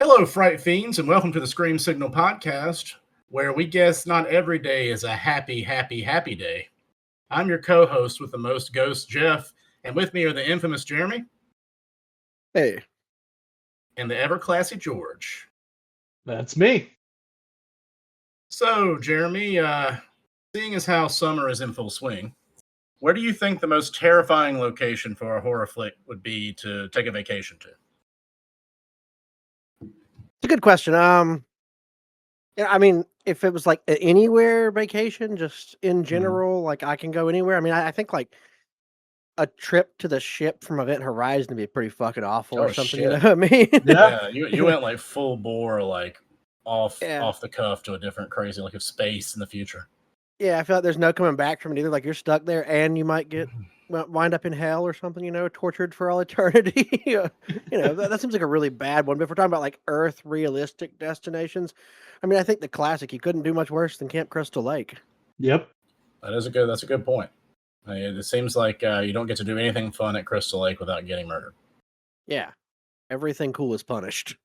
Hello, Fright Fiends, and welcome to the Scream Signal podcast, where we guess not every day is a happy day. I'm your co-host with the most ghosts, Jeff, and with me are the infamous Jeremy. Hey. And the ever-classy George. That's me. So, Jeremy, seeing as how summer is in full swing, where do you think the most terrifying location for a horror flick would be to take a vacation to? It's a good question. Yeah, I mean, if it was like an anywhere vacation, just in general, like I can go anywhere. I mean, I think like a trip to the ship from Event Horizon would be pretty fucking awful or something. Shit. You know what I mean? Yeah, you went like full bore, like off the cuff to a different crazy like of space in the future. Yeah, I feel like there's no coming back from it either. Like you're stuck there, and you might wind up in hell or something. Tortured for all eternity. That seems like a really bad one. But if we're talking about like Earth realistic destinations, I mean, I think the classic. You couldn't do much worse than Camp Crystal Lake. Yep, that's a good point. It seems like you don't get to do anything fun at Crystal Lake without getting murdered. Yeah, everything cool is punished.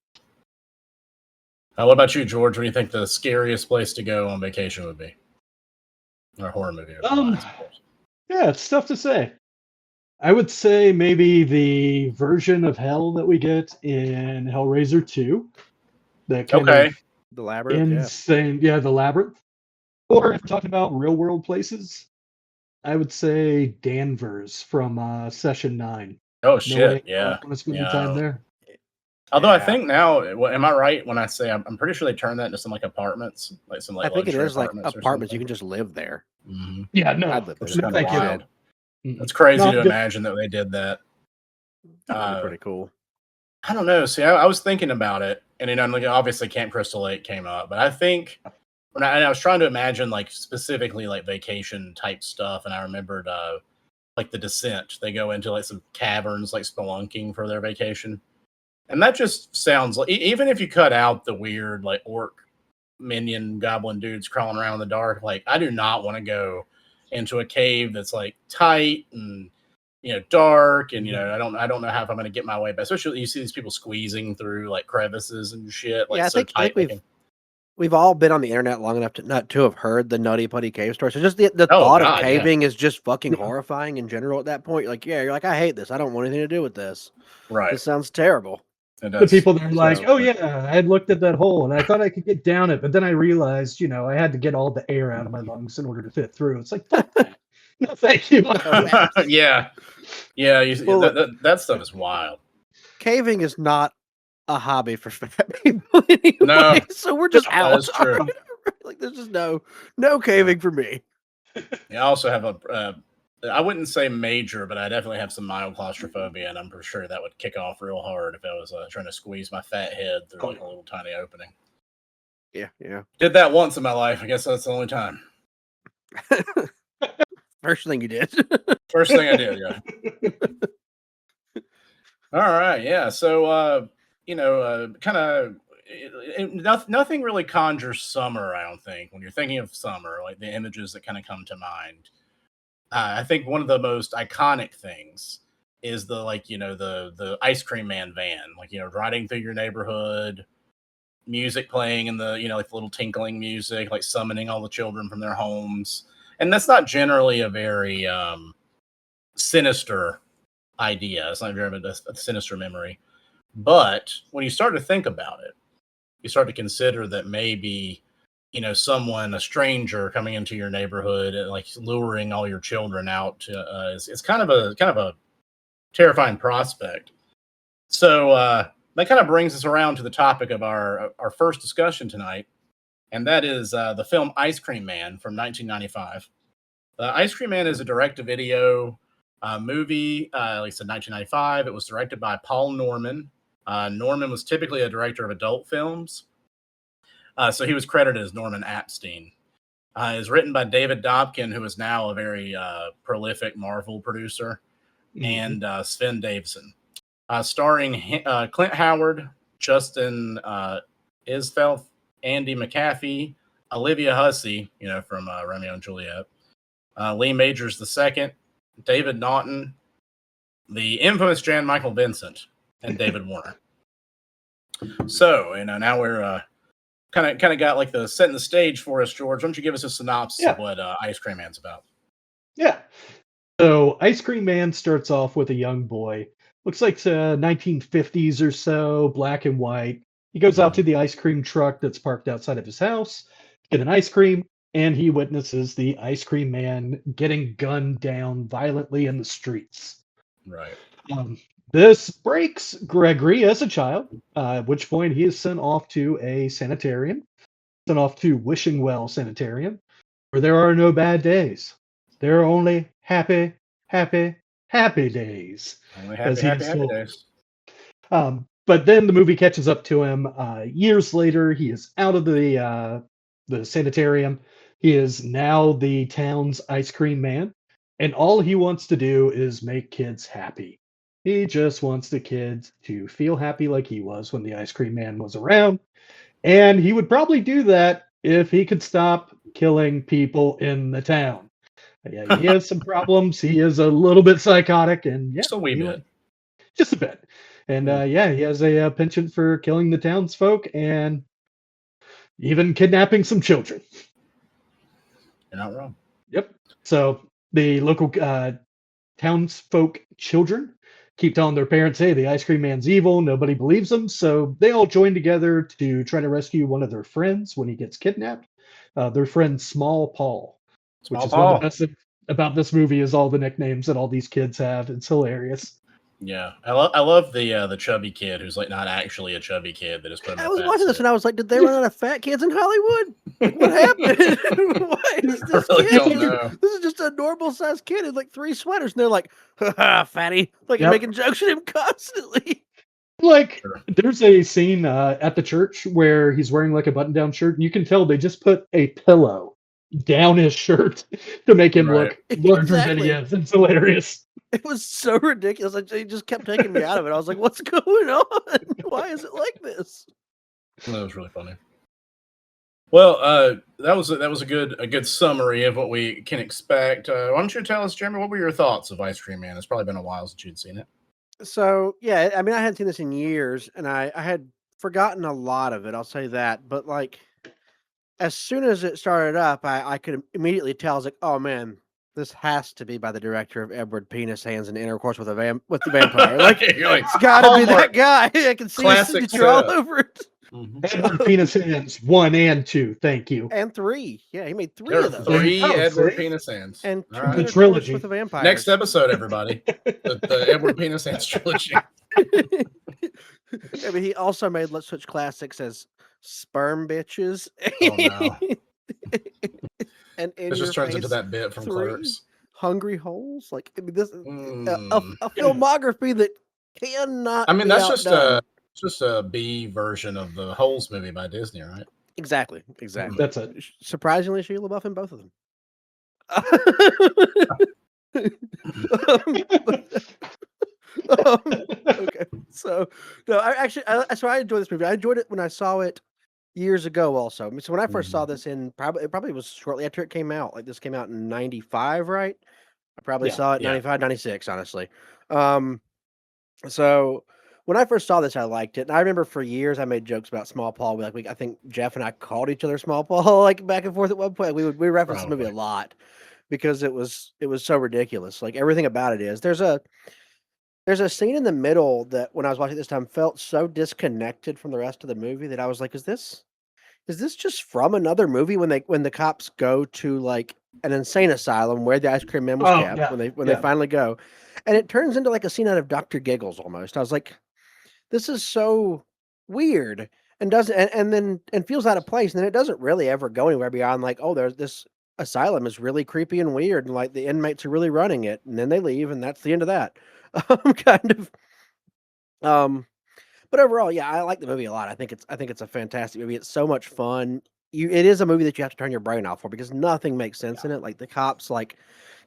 What about you, George? What do you think the scariest place to go on vacation would be? Or horror movie? Yeah, it's tough to say. I would say maybe the version of hell that we get in Hellraiser 2. That kind of the labyrinth, insane, the labyrinth. Or if we're talking about real world places, I would say Danvers from Session 9. Oh shit! Yeah, want to spend the time there. Although I think now, am I right when I say I'm pretty sure they turned that into some like apartments, like some like I think it is like apartments. You can just live there. Mm-hmm. Yeah, no, which is kind of wild. It's crazy to imagine that they did that. Pretty cool. I don't know. See, I was thinking about it, and obviously Camp Crystal Lake came up, but I think when I was trying to imagine like specifically like vacation type stuff, and I remembered like The Descent. They go into like some caverns, like spelunking for their vacation. And that just sounds like, even if you cut out the weird, like, orc minion goblin dudes crawling around in the dark, like, I do not want to go into a cave that's, like, tight and, dark. And, I don't know how I'm going to get my way back. Especially you see these people squeezing through, like, crevices and shit. Like, I think we've all been on the internet long enough to have heard the Nutty Putty cave story. So just the thought of caving is just fucking horrifying in general at that point. You're like, I hate this. I don't want anything to do with this. Right. This sounds terrible. The people that are like, oh yeah, I had looked at that hole and I thought I could get down it, but then I realized, I had to get all the air out of my lungs in order to fit through. It's like, no, thank you. Yeah. You see, that stuff is wild. Caving is not a hobby for fat people anyway, no, so we're just out. That's true. Like there's just no caving for me. I also have I wouldn't say major, but I definitely have some mild claustrophobia, and I'm pretty sure that would kick off real hard if I was trying to squeeze my fat head through like a little tiny opening. Yeah. Did that once in my life. I guess that's the only time. First thing you did. First thing I did, yeah. All right, yeah. So, kind of nothing really conjures summer, I don't think. When you're thinking of summer, like the images that kind of come to mind. I think one of the most iconic things is the ice cream man van, riding through your neighborhood, music playing in the, like the little tinkling music, like summoning all the children from their homes. And that's not generally a very sinister idea. It's not very a sinister memory. But when you start to think about it, you start to consider that maybe someone, a stranger coming into your neighborhood and like luring all your children out is kind of a terrifying prospect. So that kind of brings us around to the topic of our first discussion tonight. And that is the film Ice Cream Man from 1995. Ice Cream Man is a direct-to-video movie, like I said, 1995. It was directed by Paul Norman. Norman was typically a director of adult films. So he was credited as Norman Epstein. It was written by David Dobkin, who is now a very prolific Marvel producer, and Sven Davison. Starring Clint Howard, Justin Isfeldt, Andy McAfee, Olivia Hussey, from Romeo and Juliet, Lee Majors II, David Naughton, the infamous Jan Michael Vincent, and David Warner. So, now we're kind of got like the setting the stage for us, George. Why don't you give us a synopsis of what Ice Cream Man's about? Yeah. So Ice Cream Man starts off with a young boy. Looks like 1950s or so, black and white. He goes out to the ice cream truck that's parked outside of his house, get an ice cream, and he witnesses the Ice Cream Man getting gunned down violently in the streets. Right. This breaks Gregory as a child, at which point he is sent off to a sanitarium, sent off to Wishing Well Sanitarium, where there are no bad days. There are only happy, happy, happy days. Only happy days. But then the movie catches up to him. Years later, he is out of the sanitarium. He is now the town's ice cream man, and all he wants to do is make kids happy. He just wants the kids to feel happy like he was when the ice cream man was around, and he would probably do that if he could stop killing people in the town. Yeah, he has some problems. He is a little bit psychotic, and just a wee bit, just a bit. And he has a penchant for killing the townsfolk and even kidnapping some children. You're not wrong. Yep. So the local townsfolk children keep telling their parents, "Hey, the ice cream man's evil." Nobody believes them, so they all join together to try to rescue one of their friends when he gets kidnapped. Their friend Small Paul. Which is one of the best about this movie is all the nicknames that all these kids have. It's hilarious. Yeah, I love the chubby kid who's like not actually a chubby kid that is put. I was watching this and I was like, did they run out of fat kids in Hollywood? What happened? Why is this kid? This is just a normal sized kid in like 3 sweaters, and they're like, "Ha, fatty!" Like making jokes at him constantly. Like there's a scene at the church where he's wearing like a button-down shirt, and you can tell they just put a pillow down his shirt to make him look larger than he is. It's hilarious. It was so ridiculous. It just kept taking me out of it. I was like, "What's going on? Why is it like this?" That was really funny. Well, that was a good summary of what we can expect. Why don't you tell us, Jeremy, what were your thoughts of Ice Cream Man? It's probably been a while since you'd seen it. So yeah, I mean, I hadn't seen this in years, and I had forgotten a lot of it. I'll say that, but like, as soon as it started up, I could immediately tell. I was like, "Oh man, this has to be by the director of Edward Penis Hands and Intercourse with the Vampire." Like, it's got to be that guy. I can see his signature all over it. Edward Penis Hands 1 and 2. Thank you. And 3. Yeah, he made 3 of those. 3 Edward Penis Hands. And the trilogy with the Vampire. Next episode, everybody, the Edward Penis Hands trilogy. I mean, he also made such classics as Sperm Bitches. Oh no! And it just turns into that bit from Clerks. Hungry Holes, like I mean, this a filmography that cannot. I mean, that's just a B version of the Holes movie by Disney, right? Exactly. That's it. Surprisingly, Shia LaBeouf in both of them. Okay, so no, I enjoyed this movie. I enjoyed it when I saw it years ago. Also, so when I first saw this it probably was shortly after it came out. Like this came out in 95, right? I probably saw it in 95, 96, honestly. So when I first saw this, I liked it, and I remember for years I made jokes about Small Paul. I think Jeff and I called each other Small Paul like back and forth at one point. We referenced the movie a lot because it was so ridiculous. Like everything about it is. There's a scene in the middle that when I was watching this time felt so disconnected from the rest of the movie that I was like, is this just from another movie when the cops go to like an insane asylum where the ice cream man was kept when they finally go, and it turns into like a scene out of Dr. Giggles almost. I was like, this is so weird and feels out of place, and then it doesn't really ever go anywhere beyond like, oh, there's this asylum is really creepy and weird, and like the inmates are really running it, and then they leave, and that's the end of that. Kind of. But overall, yeah, I like the movie a lot. I think it's a fantastic movie. It's so much fun. It is a movie that you have to turn your brain off for because nothing makes sense in it. Like the cops, like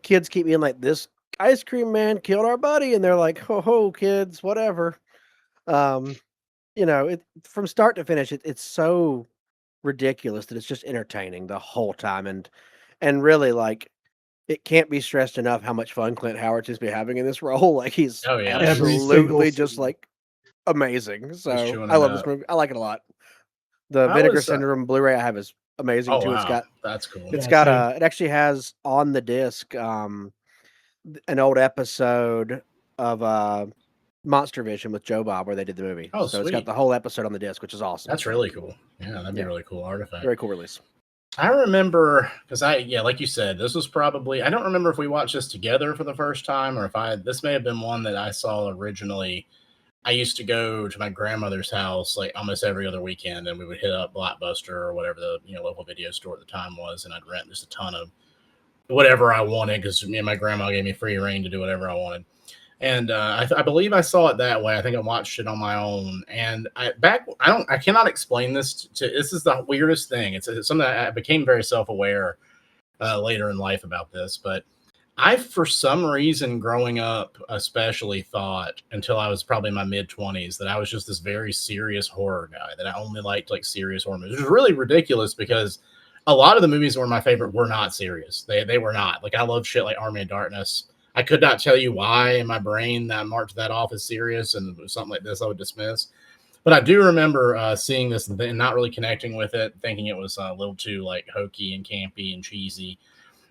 kids keep being like, "This ice cream man killed our buddy," and they're like, "Ho ho, kids, whatever." From start to finish, it's so ridiculous that it's just entertaining the whole time, and really like. It can't be stressed enough how much fun Clint Howard seems to be having in this role. Like he's absolutely just like amazing. Just So chewing I it love this up. movie. I like it a lot. The I Vinegar was, Syndrome Blu-ray I have is amazing oh too. wow, that's cool. It's Yeah, got same. it actually has on the disc an old episode of Monster Vision with Joe Bob where they did the movie. Oh, So it's got sweet. the whole episode on the disc, which is awesome. That's So, really cool. Yeah, that'd be a yeah, really cool artifact. very cool release. I remember because like you said, this was probably, I don't remember if we watched this together for the first time or this may have been one that I saw originally. I used to go to my grandmother's house like almost every other weekend, and we would hit up Blockbuster or whatever the local video store at the time was, and I'd rent just a ton of whatever I wanted because me and my grandma gave me free reign to do whatever I wanted. And I believe I saw it that way. I think I watched it on my own. And I cannot explain this. This is the weirdest thing. It's something that I became very self-aware later in life about this. But I, for some reason, growing up, especially thought until I was probably in my mid-20s that I was just this very serious horror guy, that I only liked like serious horror movies, which was really ridiculous because a lot of the movies that were my favorite were not serious. They were not. Like I love shit like Army of Darkness. I could not tell you why in my brain that I marked that off as serious, and something like this I would dismiss. But I do remember seeing this and not really connecting with it, thinking it was a little too like hokey and campy and cheesy.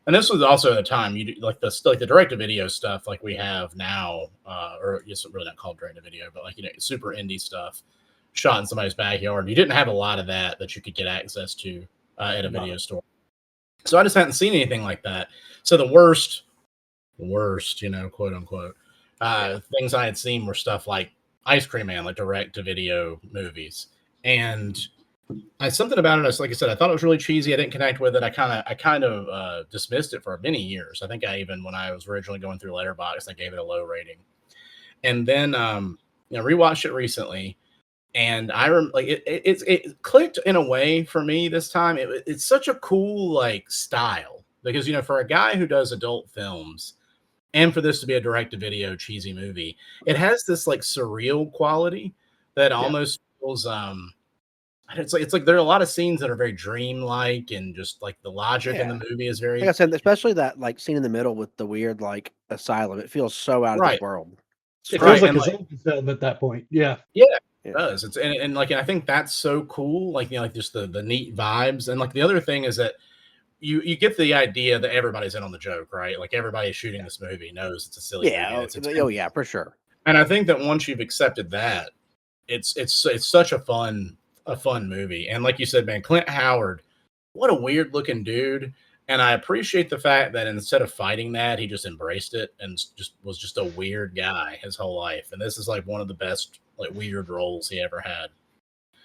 And this was also the time you do, like the direct to video stuff like we have now, or it's really not called direct to video, but like super indie stuff shot in somebody's backyard. You didn't have a lot of that you could get access to at a video store. So I just hadn't seen anything like that. So the worst, quote unquote, things I had seen were stuff like Ice Cream Man, like direct to video movies. And something about it, like I said, I thought it was really cheesy. I didn't connect with it. I kind of dismissed it for many years. I think when I was originally going through Letterboxd, I gave it a low rating. And then, rewatched it recently. And it clicked in a way for me this time. It's such a cool like style because, for a guy who does adult films, and for this to be a direct-to-video cheesy movie, it has this like surreal quality that almost feels it's like there are a lot of scenes that are very dreamlike and just like the logic in the movie is very like I said, especially that like scene in the middle with the weird like asylum. It feels so out of this world. It feels like a zombie film at that point. Yeah. Yeah. It does. It's and I think that's so cool. Like like just the neat vibes. And like the other thing is that you get the idea that everybody's in on the joke, right? Like everybody shooting this movie knows it's a silly movie. Yeah, for sure. And I think that once you've accepted that, it's such a fun movie. And like you said, man, Clint Howard, what a weird looking dude. And I appreciate the fact that instead of fighting that, he just embraced it and was just a weird guy his whole life. And this is like one of the best like weird roles he ever had.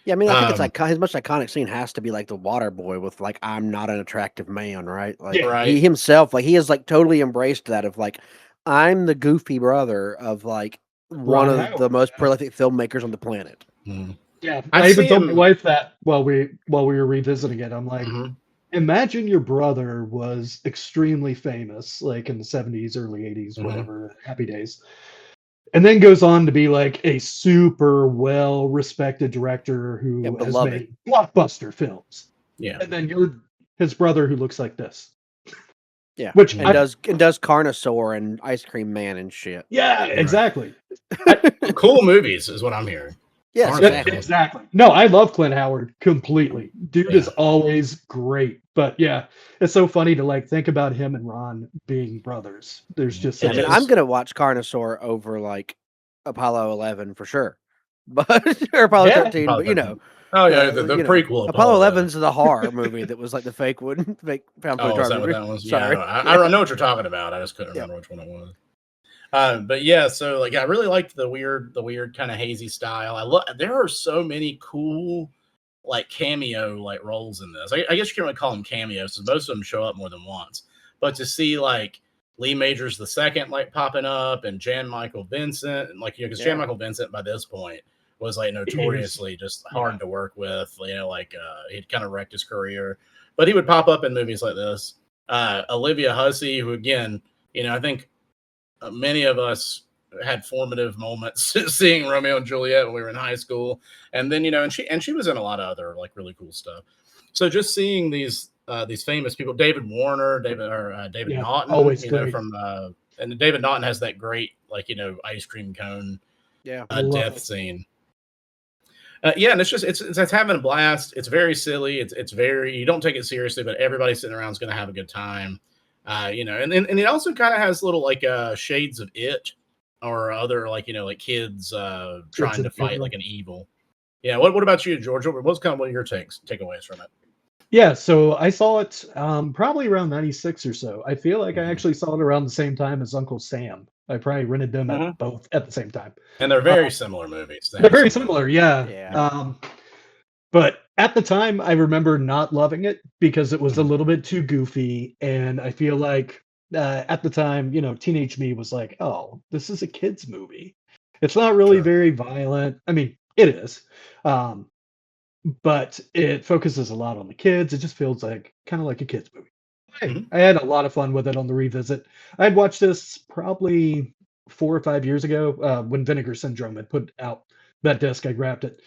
Yeah, I mean, I think it's like his most iconic scene has to be like the water boy with like "I'm not an attractive man," right? Like he himself, like he has like totally embraced that of like I'm the goofy brother of like one of the most prolific filmmakers on the planet. Mm-hmm. Yeah, I even told my wife that while we were revisiting it. I'm like, imagine your brother was extremely famous, like in the 70s, early 80s, whatever, happy days. And then goes on to be like a super well-respected director who has made blockbuster films. Yeah. And then you're his brother who looks like this. Yeah. Which does Carnosaur and Ice Cream Man and shit. Yeah, exactly. Cool movies is what I'm hearing. Yes, exactly. No, I love Clint Howard completely. Dude is always great. But yeah, it's so funny to like think about him and Ron being brothers. There's just I'm gonna watch Carnosaur over like Apollo 11 for sure, but or Apollo 13. But oh yeah, the prequel. Apollo 11's the horror movie that was like the fake found footage horror movie. That was? Sorry, I know what you're talking about. I just couldn't remember which one it was. But yeah, so like I really liked the weird kind of hazy style. There are so many cool like cameo like roles in this. I guess you can't really call them cameos because most of them show up more than once. But to see like Lee Majors II like popping up and Jan Michael Vincent and like because Jan Michael Vincent by this point was like notoriously just hard to work with. He'd kind of wrecked his career, but he would pop up in movies like this. Olivia Hussey, who again, I think many of us had formative moments seeing Romeo and Juliet when we were in high school, and then and she was in a lot of other like really cool stuff. So just seeing these famous people, David Warner, David Naughton, always great. And David Naughton has that great like ice cream cone death scene. Yeah, and it's having a blast. It's very silly. It's very, you don't take it seriously, but everybody sitting around is going to have a good time. And it also kind of has little like shades of It or other like like kids Kids trying in to the fight neighborhood. like an evil. Yeah. What about you, George? What's kind of what are your takeaways from it? Yeah, so I saw it probably around 96 or so. I feel like I Mhm. actually saw it around the same time as Uncle Sam. I probably rented them at Mhm. both at the same time. And they're Uh, very similar movies. They they're have very similar similar, looks. yeah. Yeah. But at the time, I remember not loving it because it was a Mhm. little bit too goofy, and I feel like at the time, teenage me was like, "Oh, this is a kids movie. It's not really Sure. very violent. I mean, it is, um, but it focuses a lot on the kids. It just feels like kind of like a kids movie." Hey, Mhm. I had a lot of fun with it on the revisit. I'd watched this probably 4 or 5 years ago when Vinegar Syndrome had put out that disc. I grabbed it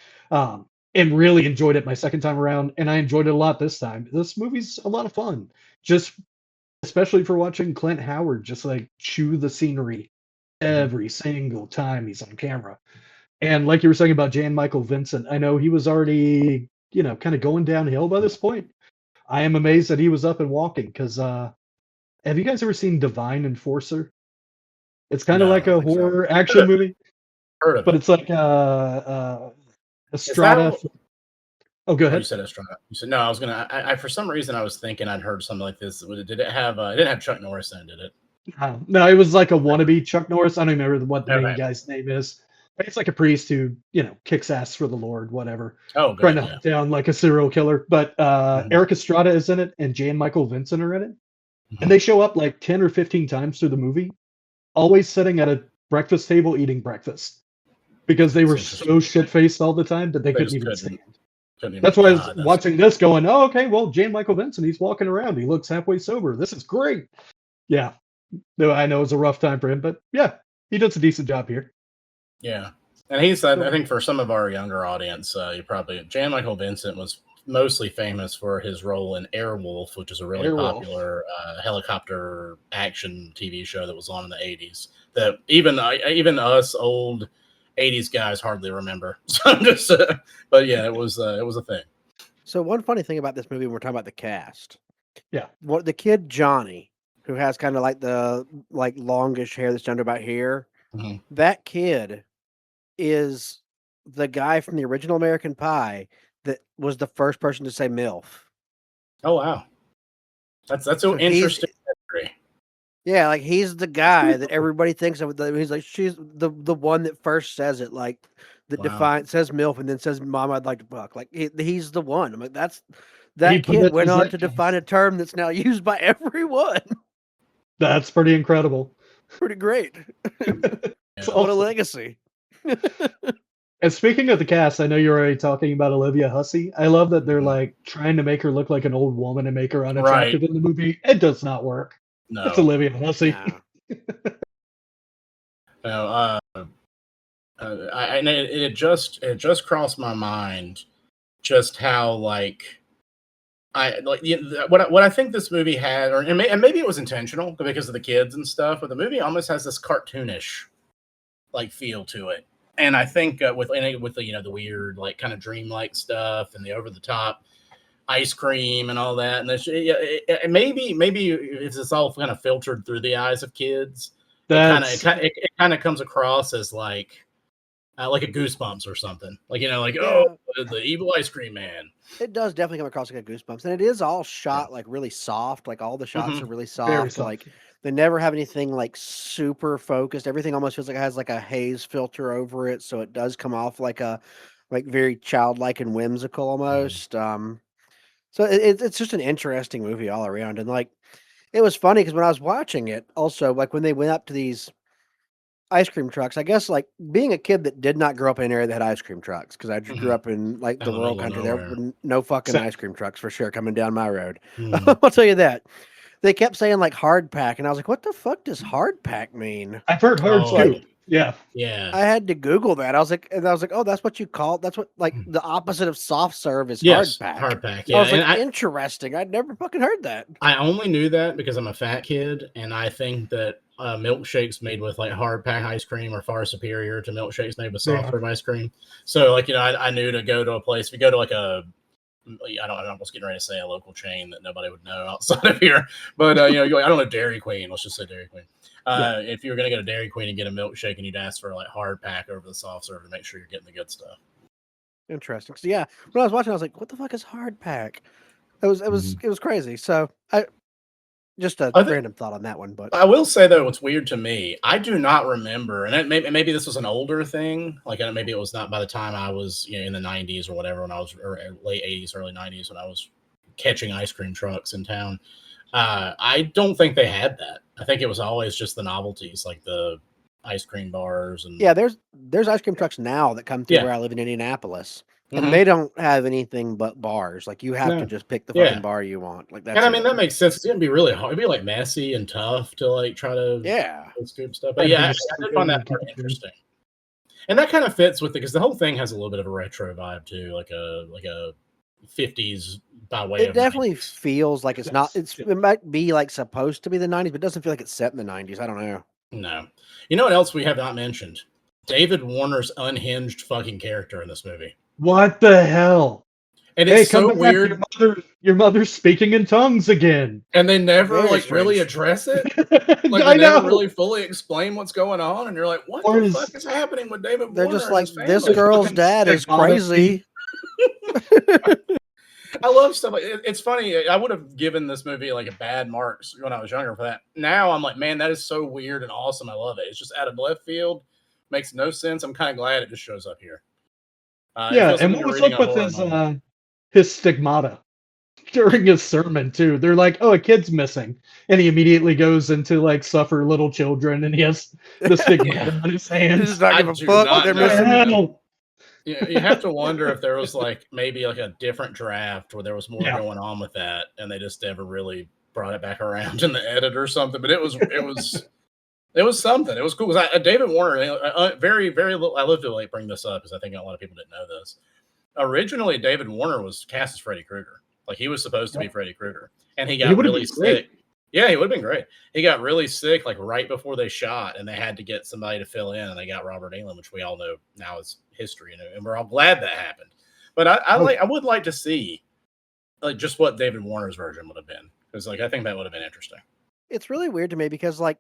and really enjoyed it my second time around, and I enjoyed it a lot this time. This movie's a lot of fun, just especially for watching Clint Howard just like chew the scenery Mhm. every single time he's on camera. And like you were saying about Jan Michael Vincent, I know he was already, kind of going downhill by this point. I am amazed that he was up and walking because have you guys ever seen Divine Enforcer? It's kind of No, I like don't a think so. horror action movie, Heard of but it. it's like Is that? Estrada. Oh, go Oh, you ahead. said Estrada. You said no. I was gonna. I for some reason I was thinking I'd heard something like this. Did it have? It didn't have Chuck Norris in it, did it? No, it was like a wannabe Chuck Norris. I don't remember what the main Okay. guy's name is. But it's like a priest who, kicks ass for the Lord, whatever, Oh, trying good. to Yeah. hunt down like a serial killer. But Mhm. Eric Estrada is in it, and Jan Michael Vincent are in it, and Mhm. they show up like 10 or 15 times through the movie, always sitting at a breakfast table eating breakfast because they That's were interesting. so shit faced all the time that they They couldn't just even stand. couldn't even. That's why I was Ah, that's watching this going, oh, okay, well, Jan Michael Vincent, he's walking around. He looks halfway sober. This is great. Yeah. No, I know it was a rough time for him, but yeah, he does a decent job here. yeah. And he's. I So, think for some of our younger audience, you probably Jan Michael Vincent was mostly famous for his role in Airwolf, which is a really Airwolf. popular helicopter action TV show that was on in the '80s. That even us old '80s guys hardly remember. So I'm just, but yeah, it was a thing. So one funny thing about this movie, when we're talking about the cast, Yeah. what the kid Johnny, who has kind of like the longish hair that's down to about here, Mhm. that kid is the guy from the original American Pie that was the first person to say MILF. Oh wow, that's so So he's interesting. History. yeah, like he's the That's guy pretty that cool. everybody thinks of. He's like she's the one that first says it, like that Wow. says MILF and then says Mom, I'd like to fuck. Like he's the one. I'm like He that put kid that to went on to define Zeitgeist. a term that's now used by everyone. That's pretty incredible. Pretty great. It's Yeah. What a awesome. legacy. And speaking of the cast, I know you're already talking about Olivia Hussey. I love that they're Mhm. like trying to make her look like an old woman and make her Right. unattractive in the movie. It does not work. It's No. Olivia Hussey. Nah. No. And it just crossed my mind just how like what I think this movie had, and maybe it was intentional because of the kids and stuff, but the movie almost has this cartoonish like feel to it. And I think with the the weird like kind of dreamlike stuff and the over the top ice cream and all that, and maybe if it's all kind of filtered through the eyes of kids, it kind of That's it kind of comes across as like a Goosebumps or something, like like oh Yeah, the evil ice cream man. it does definitely come across like a Goosebumps, and it is all shot like really soft. Like all the shots Hmm. are really very soft. Like soft. they never have anything like super focused. Everything almost feels like it has like a haze filter over it, so it does come off like a very childlike and whimsical almost. So it's just an interesting movie all around, and like it was funny because when I was watching it, also like when they went up to these ice cream trucks, I guess, like, being a kid that did not grow up in an area that had ice cream trucks, because I just grew Hmm. up in, like, Out the in the rural middle of country, there nowhere. were no fucking Same. ice cream trucks for sure coming down my road. Hmm. I'll tell you that. They kept saying, like, hard pack, and I was like, "What the fuck does hard pack mean?" I've heard hard So, like, Oh scoop. Yeah. yeah. I had to Google that. I was like, "Oh, that's what you call that's what like, the opposite of soft serve is hard Yes, pack." hard pack. I Yeah, was and like, "Interesting. I'd never fucking heard that." I only knew that because I'm a fat kid, and I think that milkshakes made with like hard pack ice cream are far superior to milkshakes made with They soft are. serve ice cream. So like, I knew to go to a place, if you go to like I'm almost getting ready to say a local chain that nobody would know outside of here, but I don't know, Dairy Queen. Let's just say Dairy Queen. If you were going to go to Dairy Queen and get a milkshake, and you'd ask for like hard pack over the soft serve to make sure you're getting the good stuff. Interesting. So yeah, when I was watching, I was like, "What the fuck is hard pack?" It was crazy. So just a random thought on that one, but I will say though, what's weird to me, I do not remember, and maybe this was an older thing. Like maybe it was not by the time I was in the 90s or whatever, when I was late 80s, early 90s, when I was catching ice cream trucks in town. I don't think they had that. I think it was always just the novelties, like the ice cream bars and yeah, there's ice cream trucks now that come through where I live in Indianapolis. And they don't have anything but bars. Like you have to just pick the fucking bar you want. Like that's and I mean that makes sense. It's gonna be really hard. It'd be like messy and tough to like try to scoop stuff. But I did find that part interesting. And that kind of fits with it because the whole thing has a little bit of a retro vibe too, like a 50s by way of. It definitely feels like it's not. It might be like supposed to be the 90s, but it doesn't feel like it's set in the 90s. I don't know. No, you know what else we have not mentioned? David Warner's unhinged fucking character in this movie. What the hell? And it's so weird. Your mother's speaking in tongues again. And they never really address it. Like they never really fully explain what's going on. And you're like, what the fuck is happening with David Warner? They're just like, this girl's dad is crazy. I love stuff like it's funny. I would have given this movie like a bad marks when I was younger for that. Now I'm like, man, that is so weird and awesome. I love it. It's just out of left field. Makes no sense. I'm kind of glad it just shows up here. And what was up with his stigmata during his sermon too? They're like, "Oh, a kid's missing," and he immediately goes into like suffer little children, and he has the stigmata on his hands. He's not give a fuck. They're missing. Yeah, you have to wonder if there was like maybe like a different draft where there was more going on with that, and they just never really brought it back around in the edit or something. But it was something. It was cool because David Warner, very little. I live to like bring this up because I think a lot of people didn't know this. Originally, David Warner was cast as Freddy Krueger. Like he was supposed to be Freddy Krueger, and he got really sick. Yeah, he would have been great. He got really sick like right before they shot, and they had to get somebody to fill in, and they got Robert Englund, which we all know now is history, and we're all glad that happened. But I would like to see like just what David Warner's version would have been, because like I think that would have been interesting. It's really weird to me because like,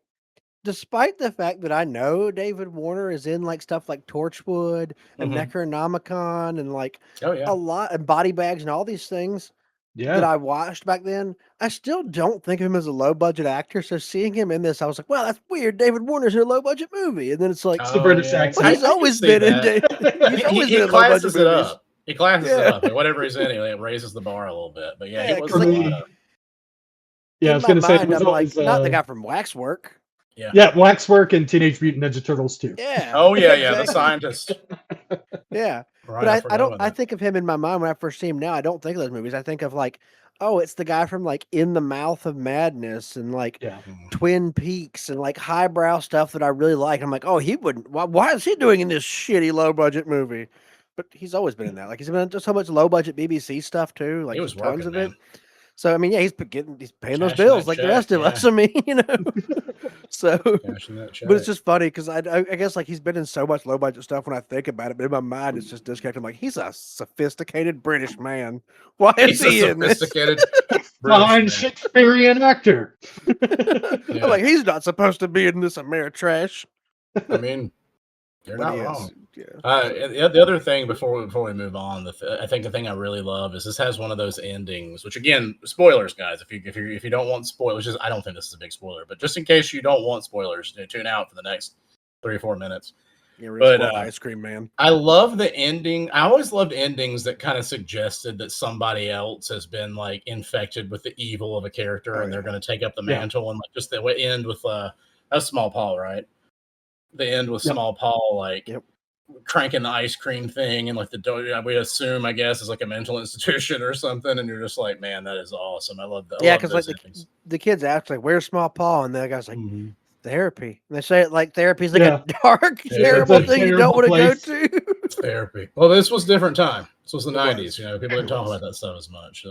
despite the fact that I know David Warner is in like stuff like Torchwood and Necronomicon and like a lot and Body Bags and all these things that I watched back then, I still don't think of him as a low budget actor. So seeing him in this, I was like, "Wow, that's weird. David Warner's in a low budget movie." And then it's like, it's the British accent. Well, he's always been in. He classes it up. He classes it up. Like, whatever he's in, he raises the bar a little bit. But yeah, he was a lot of. Yeah, I was going to say, I'm like, not the guy from Waxwork. Yeah, Waxwork and Teenage Mutant Ninja Turtles too. Yeah. Oh yeah, the scientist. Yeah. Right, but I think of him in my mind when I first see him now. I don't think of those movies. I think of like, oh, it's the guy from like In the Mouth of Madness and like Twin Peaks and like highbrow stuff that I really like. I'm like, oh, he wouldn't. Why is he doing in this shitty low budget movie? But he's always been in that. Like he's been in just so much low budget BBC stuff too. Like he was tons working, of man. it. So I mean, yeah, he's paying those bills like the rest of us. I mean, So, but it's just funny because I guess like he's been in so much low budget stuff when I think about it, but in my mind it's just disconnected. I'm like, he's a sophisticated British man. Why is he in this? Fine Shakespearean actor. I'm like, he's not supposed to be in this Ameritrash. I mean, you're not wrong. The other thing before we move on, I think the thing I really love is this has one of those endings, which again, spoilers, guys. If you don't want spoilers, I don't think this is a big spoiler, but just in case you don't want spoilers, tune out for the next 3 or 4 minutes. But Ice Cream Man. I love the ending. I always loved endings that kind of suggested that somebody else has been like infected with the evil of a character, and they're going to take up the mantle, and like just the end with that's Small Paul, right? The end with Small Paul, like cranking the ice cream thing, and like we assume, I guess, is like a mental institution or something, and you're just like, man, that is awesome. I love that. Yeah, because like the kids ask like, "Where's Small Paul?" and the guy's like, "Therapy." And they say it like therapy is like a dark, terrible thing you don't want to go to. Therapy. Well, this was a different time. This was the 90s. You know, people didn't talk about that stuff as much.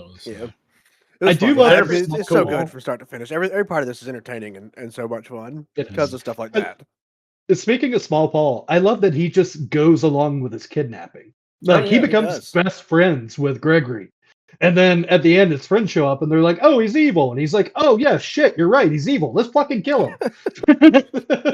I do love I every mean, it's so small- good from start to finish. Every part of this is entertaining and so much fun It because is. of stuff like And that. speaking of Small Paul, I love that he just goes along with his kidnapping. Like he yeah, he becomes does. best friends with Gregory. And then at the end, his friends show up and they're like, "Oh, he's evil," and he's like, "Oh yeah, shit, you're right, he's evil. Let's fucking kill him."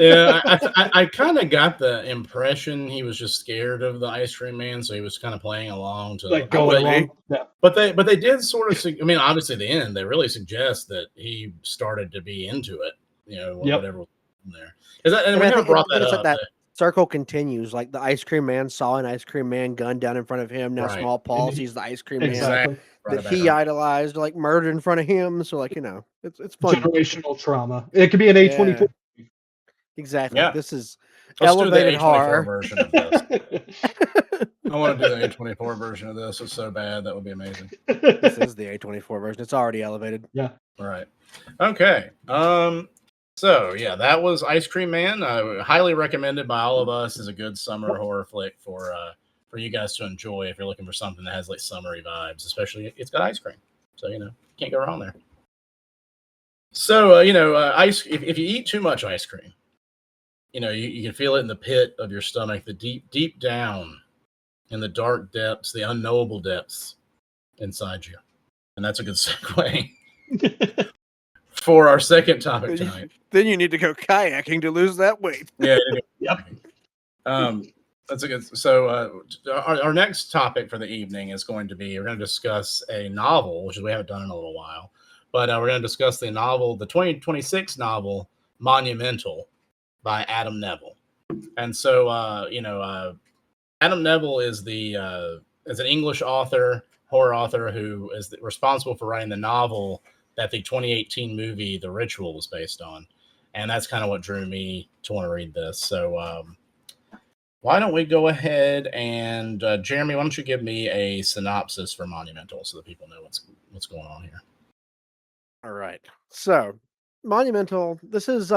Yeah, I kind of got the impression he was just scared of the ice cream man, so he was kind of playing along to Like I would going be. along. Yeah. But they did sort of. I mean, obviously, the end they really suggest that he started to be into it. You know, Yep. whatever was in there. Is that, and I we mean, I never think brought that it's like up. that circle continues. Like the ice cream man saw an ice cream man gun down in front of him. Now Right. Small Paul And he- sees the ice cream man Exactly. Right that back he on. idolized, like murdered in front of him. So like it's fun. Generational trauma. It could be an A24. Yeah. Exactly. Yeah. This is Let's do the elevated A24 horror. version of this. I want to do the A24 version of this. It's so bad that would be amazing. This is the A24 version. It's already elevated. Yeah. Right. Okay. So yeah, that was Ice Cream Man. Highly recommended by all of us as a good summer horror flick for you guys to enjoy if you're looking for something that has like summery vibes. Especially it's got ice cream, so can't go wrong there. So ice. If you eat too much ice cream, you can feel it in the pit of your stomach, the deep down in the dark depths, the unknowable depths inside you, and that's a good segue for our second topic tonight. Then you need to go kayaking to lose that weight. Yeah. Yep. That's a good. So our next topic for the evening is going to be we're going to discuss a novel, which we haven't done in a little while, but we're going to discuss the novel, the 2026 novel Monumental by Adam Nevill. And so Adam Nevill is an English author, horror author who is responsible for writing the novel that the 2018 movie The Ritual was based on. And that's kind of what drew me to want to read this. So why don't we go ahead and Jeremy, why don't you give me a synopsis for Monumental so that people know what's going on here? All right. So, Monumental, this is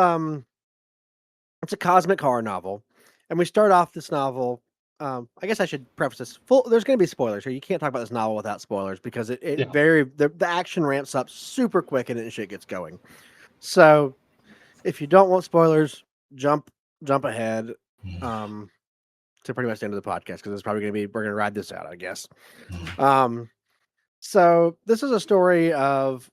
it's a cosmic horror novel. And we start off this novel. I guess I should preface this. There's going to be spoilers here. You can't talk about this novel without spoilers because the action ramps up super quick and then shit gets going. So, if you don't want spoilers, jump ahead to pretty much the end of the podcast because it's probably going to be we're going to ride this out, I guess. So this is a story of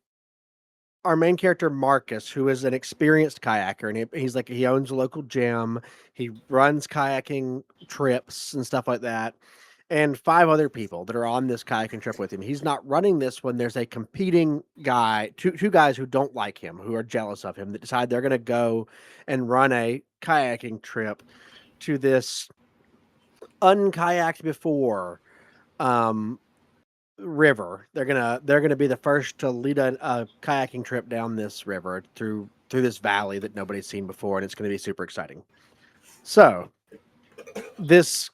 our main character Marcus, who is an experienced kayaker, and he owns a local gym. He runs kayaking trips and stuff like that, and 5 other people that are on this kayaking trip with him. He's not running this when there's a competing guy, two guys who don't like him, who are jealous of him, that decide they're going to go and run a kayaking trip to this unkayaked before river. They're gonna be the first to lead a kayaking trip down this river through this valley that nobody's seen before, and it's going to be super exciting. So this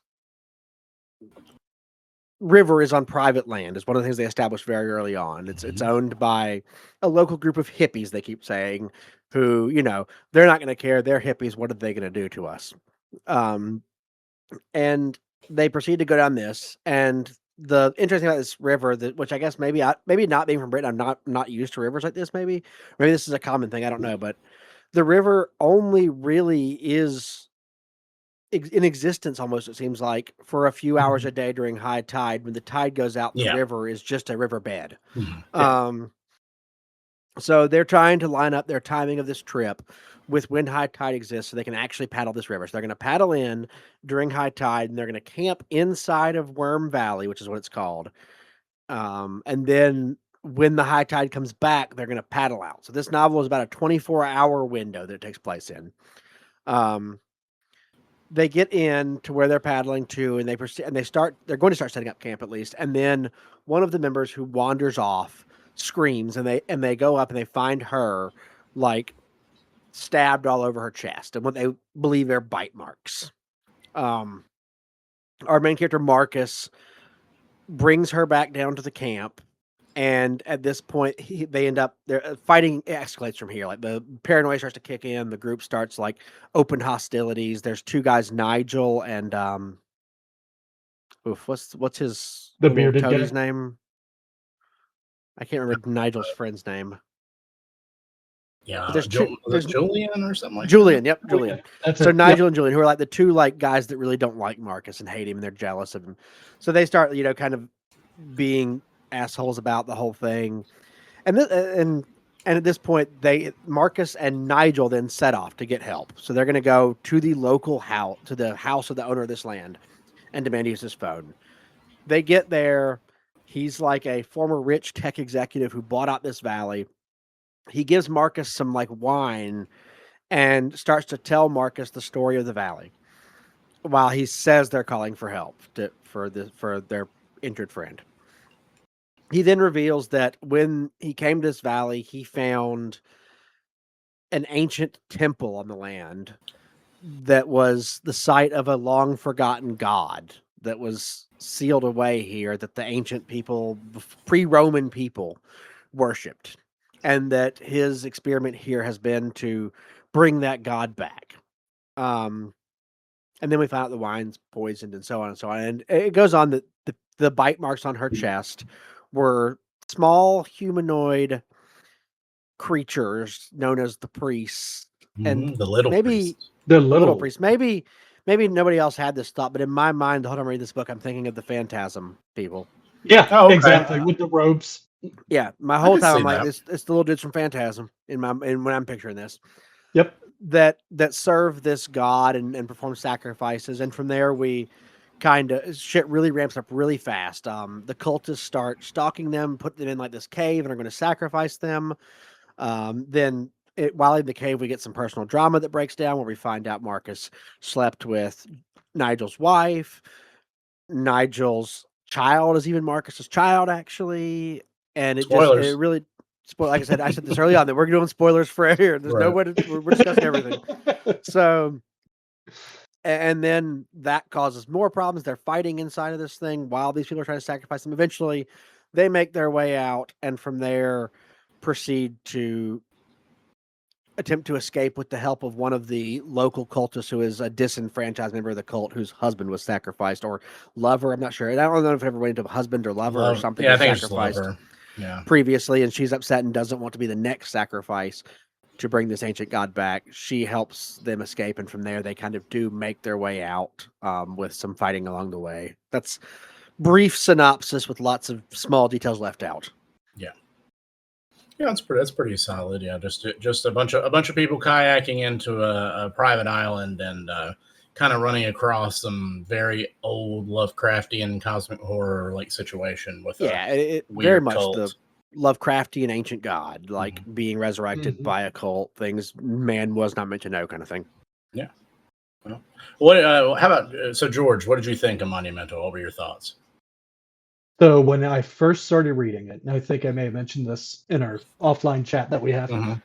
river is on private land. Is one of the things they established very early on. It's owned by a local group of hippies, they keep saying, who they're not going to care. They're hippies. What are they going to do to us? And they proceed to go down this. And the interesting about this river, which I guess maybe not being from Britain, I'm not used to rivers like this. Maybe this is a common thing. I don't know, but the river only really is in existence almost, it seems like, for a few hours a day during high tide. When the tide goes out, the river is just a riverbed. So they're trying to line up their timing of this trip with when high tide exists so they can actually paddle this river. So they're going to paddle in during high tide, and they're going to camp inside of Worm Valley, which is what it's called. And then when the high tide comes back, they're going to paddle out. So this novel is about a 24-hour window that it takes place in. They get in to where they're paddling to, and they're going to start setting up camp at least. And then one of the members who wanders off screams, and they go up and they find her like stabbed all over her chest, and what they believe they're bite marks. Our main character Marcus brings her back down to the camp, and at this point they end up fighting escalates from here. Like the paranoia starts to kick in, the group starts like open hostilities. There's 2 guys, Nigel and what's his the bearded toadie's guy name? I can't remember Nigel's friend's name. Yeah, But there's Julian or something like Julian. that. Yep, Julian. Okay, that's So it. Nigel and Julian, who are like the two like guys that really don't like Marcus and hate him, and they're jealous of him. So they start, kind of being assholes about the whole thing, and at this point, Marcus and Nigel then set off to get help. So they're going to go to the local house, to the house of the owner of this land, and demand to use his phone. They get there. He's like a former rich tech executive who bought out this valley. He gives Marcus some like wine and starts to tell Marcus the story of the valley while he says they're calling for help for their injured friend. He then reveals that when he came to this valley, he found an ancient temple on the land that was the site of a long forgotten god that was sealed away here, that the ancient people, pre-Roman people, worshipped, and that his experiment here has been to bring that god back. And then we found out the wine's poisoned and so on and so on. And it goes on that the bite marks on her chest were small humanoid creatures known as the priests. And the little maybe priest. The little priest. Maybe nobody else had this thought, but in my mind, the whole time I read this book, I'm thinking of the Phantasm people. Yeah, Oh, okay. exactly, with the robes. Yeah, my whole can time see I'm like, that. it's the little dudes from Phantasm when I'm picturing this. Yep. That serve this god and perform sacrifices, and from there we kind of shit really ramps up really fast. The cultists start stalking them, put them in like this cave, and are going to sacrifice them. Then while in the cave, we get some personal drama that breaks down where we find out Marcus slept with Nigel's wife. Nigel's child is even Marcus's child, actually. And it Spoilers. really, like I said this early on, that we're doing spoilers for here. There's no way we're discussing everything. So, and then that causes more problems. They're fighting inside of this thing while these people are trying to sacrifice them. Eventually, they make their way out, and from there proceed to attempt to escape with the help of one of the local cultists who is a disenfranchised member of the cult whose husband was sacrificed, or lover. I'm not sure. I don't know if it ever went into husband or lover or something. Yeah, I was think it's just sacrificed lover. Yeah. previously, and she's upset and doesn't want to be the next sacrifice to bring this ancient god back. She helps them escape, and from there they kind of do make their way out with some fighting along the way. That's brief synopsis with lots of small details left out. Yeah, that's pretty solid. Yeah, just a bunch of people kayaking into a private island and kind of running across some very old Lovecraftian cosmic horror like situation with it weird very much cult. the Lovecraftian ancient god, like being resurrected by a cult, things man was not meant to know, kind of thing. Yeah. Well, what? How about so George? What did you think of Monumental? What were your thoughts? So when I first started reading it, and I think I may have mentioned this in our offline chat that we have, and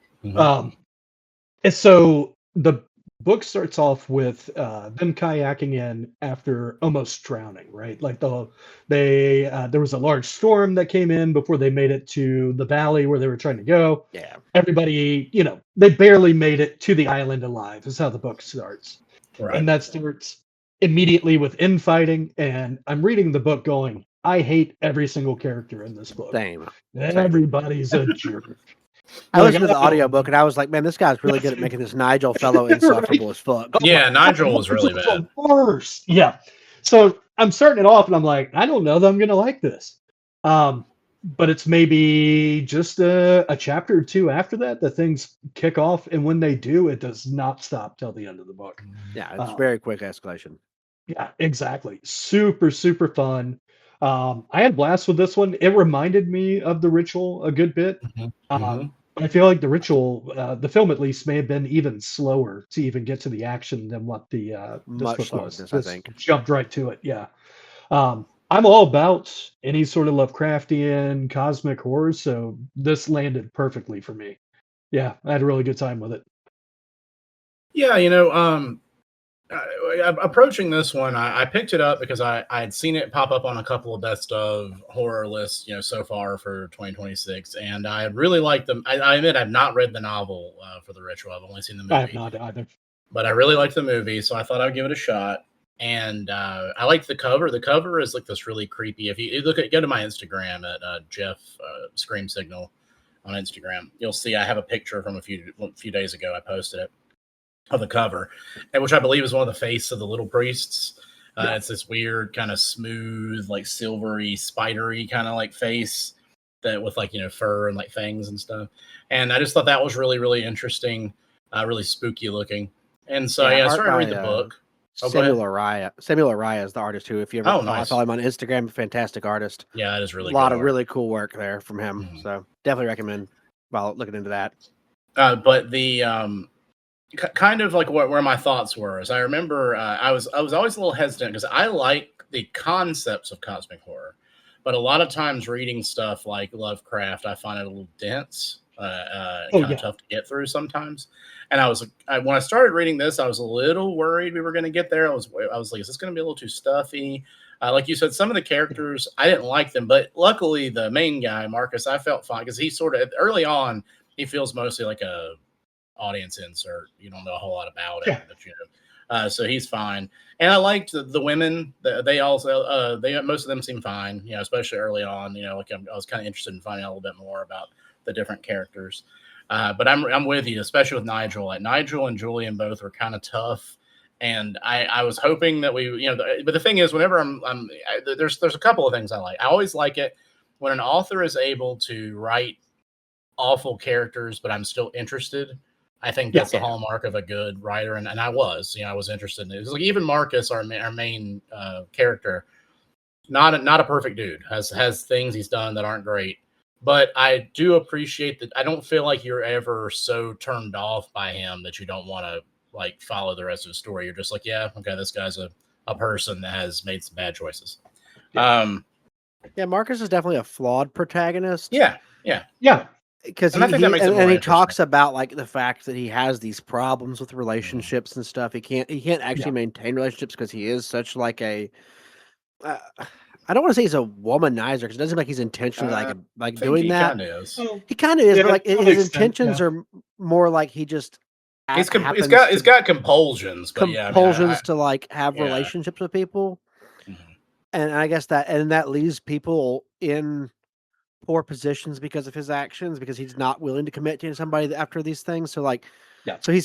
so the book starts off with them kayaking in after almost drowning, right? Like there was a large storm that came in before they made it to the valley where they were trying to go. Yeah. Everybody, they barely made it to the island alive, is how the book starts. Right. And that starts immediately with infighting. And I'm reading the book going, I hate every single character in this book. Same. Everybody's a jerk. I listened to the audiobook and I was like, man, this guy's really good at making this Nigel fellow insufferable as fuck. Yeah, Nigel was really bad. The worst. Yeah. So I'm starting it off and I'm like, I don't know that I'm going to like this. But it's maybe just a chapter or two after that things kick off. And when they do, it does not stop till the end of the book. Yeah, it's very quick escalation. Yeah, exactly. Super, super fun. I had a blast with this one. It reminded me of The Ritual a good bit. I feel like The Ritual, the film at least, may have been even slower to even get to the action than what this book was. I think. Jumped right to it. Yeah. I'm all about any sort of Lovecraftian cosmic horror, so this landed perfectly for me. Yeah, I had a really good time with it. Yeah, approaching this one, I picked it up because I had seen it pop up on a couple of best of horror lists, so far for 2026, and I really liked them. I admit I've not read the novel for The Ritual. I've only seen the movie. I have not either. But I really liked the movie, so I thought I'd give it a shot. And I liked the cover. The cover is like this really creepy. If you go to my Instagram at Jeff Scream Signal on Instagram, you'll see I have a picture from a few days ago. I posted it of the cover, and which I believe is one of the face of the little priests. It's this weird kind of smooth, like silvery, spidery kind of like face that with like fur and like fangs and stuff. And I just thought that was really really interesting, really spooky looking. And so I started to read the book. Samuel Araya is the artist who, if you ever nice. follow him on Instagram, fantastic artist. Yeah, that is really a lot of really cool work there from him. Mm-hmm. So definitely recommend while looking into that. But the kind of like where my thoughts were is I remember I was always a little hesitant because I like the concepts of cosmic horror, but a lot of times reading stuff like Lovecraft, I find it a little dense, kind of tough to get through sometimes. And when I started reading this, I was a little worried we were going to get there. I was like, is this going to be a little too stuffy? Like you said, some of the characters, I didn't like them, but luckily the main guy, Marcus, I felt fine because he sort of early on, he feels mostly like a audience insert. You don't know a whole lot about it, but so he's fine. And I liked the women. They also, most of them seem fine, especially early on. Like I was kind of interested in finding out a little bit more about the different characters. But I'm with you, especially with Nigel. Like Nigel and Julian both were kind of tough, and I was hoping that we, but the thing is, whenever there's a couple of things I like. I always like it when an author is able to write awful characters, but I'm still interested. I think that's the hallmark of a good writer, and I was interested in it. It's like even Marcus, our main character, not a perfect dude, has things he's done that aren't great. But I do appreciate that. I don't feel like you're ever so turned off by him that you don't want to like follow the rest of the story. You're just like, yeah, okay, this guy's a person that has made some bad choices. Marcus is definitely a flawed protagonist. Yeah. Because he talks about like the fact that he has these problems with relationships and stuff. He can't actually maintain relationships because he is such like a. I don't want to say he's a womanizer because it doesn't seem like he's intentionally like doing that. He kind of is, but like his intentions are more like he just. He's got compulsions, but to like have relationships with people, and I guess that leaves people in poor positions because of his actions because he's not willing to commit to somebody after these things. So like, so he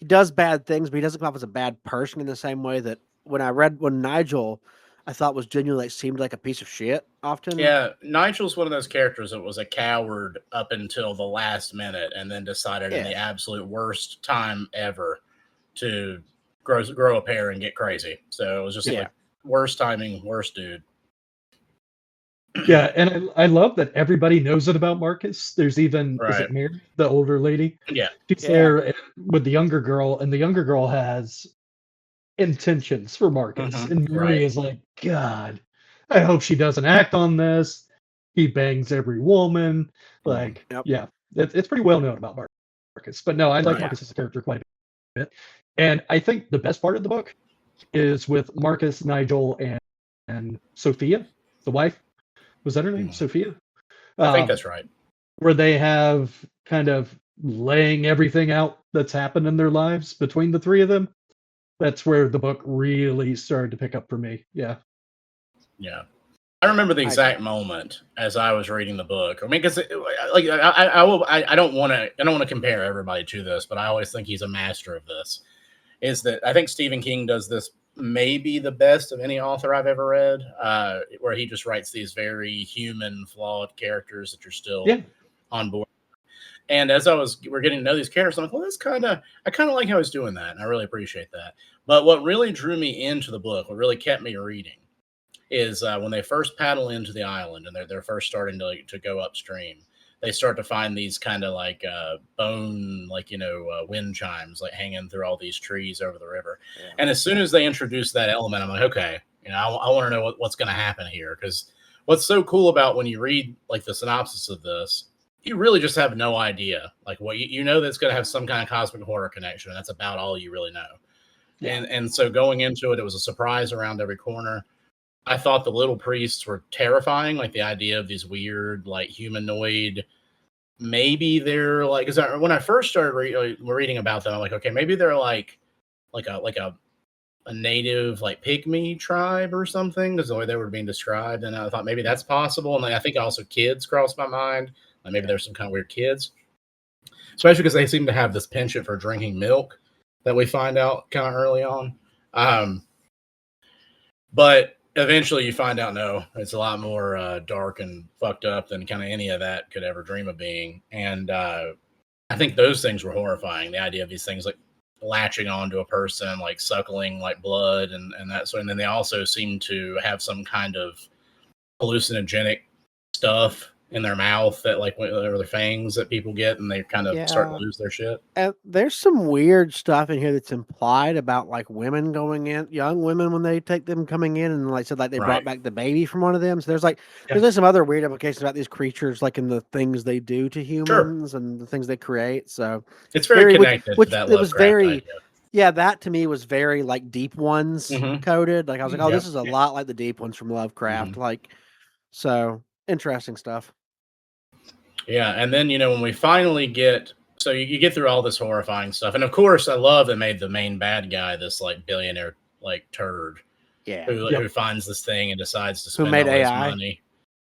does bad things, but he doesn't come off as a bad person in the same way that when Nigel. I thought was genuinely seemed like a piece of shit often. Yeah, Nigel's one of those characters that was a coward up until the last minute and then decided in the absolute worst time ever to grow a pair and get crazy. So it was just like worst timing, worst dude. Yeah, and I love that everybody knows it about Marcus. There's even, is it Mary, the older lady? Yeah. She's there with the younger girl, and the younger girl has intentions for Marcus, and Mary is like, God, I hope she doesn't act on this. He bangs every woman. Like, it's pretty well known about Marcus. But no, I like Marcus as a character quite a bit. And I think the best part of the book is with Marcus, Nigel, and Sophia, the wife. Was that her name? Sophia? I think that's right. Where they have kind of laying everything out that's happened in their lives between the three of them. That's where the book really started to pick up for me. Yeah. I remember the exact moment as I was reading the book. I mean, because like I don't want to compare everybody to this, but I always think he's a master of this. Is that I think Stephen King does this maybe the best of any author I've ever read, where he just writes these very human, flawed characters that you're still on board. And as we're getting to know these characters, I'm like, well, I kind of like how he's doing that. And I really appreciate that. But what really drew me into the book, what really kept me reading is when they first paddle into the island and they're first starting to go upstream, they start to find these kind of like bone, like, wind chimes, like hanging through all these trees over the river. Yeah. And as soon as they introduce that element, I'm like, okay, I want to know what's going to happen here. Because what's so cool about when you read like the synopsis of this, you really just have no idea. Like what you know that's going to have some kind of cosmic horror connection. And that's about all you really know. Yeah. And so going into it, it was a surprise around every corner. I thought the little priests were terrifying. Like the idea of these weird, like humanoid, maybe they're like, because when I first started reading about them, I'm like, okay, maybe they're like a a native like pygmy tribe or something, because the way they were being described. And I thought maybe that's possible. And I think also kids crossed my mind. Like maybe there's some kind of weird kids, especially because they seem to have this penchant for drinking milk that we find out kind of early on. But eventually you find out, no, it's a lot more dark and fucked up than kind of any of that could ever dream of being. And I think those things were horrifying. The idea of these things like latching onto a person, like suckling like blood and that sort. And then they also seem to have some kind of hallucinogenic stuff in their mouth that like whatever the fangs that people get, and they kind of start to lose their shit. And there's some weird stuff in here that's implied about like women going in, young women when they take them coming in, and like said like they brought back the baby from one of them. So there's like some other weird implications about these creatures, like in the things they do to humans and the things they create. So it's very connected to that. It was very idea. That to me was very like Deep Ones coded. Like I was like, oh, this is a lot like the Deep Ones from Lovecraft. Like, so interesting stuff. Yeah, and then when we finally get, so you get through all this horrifying stuff, and of course I love that made the main bad guy this like billionaire like turd, who finds this thing and decides to spend all his money,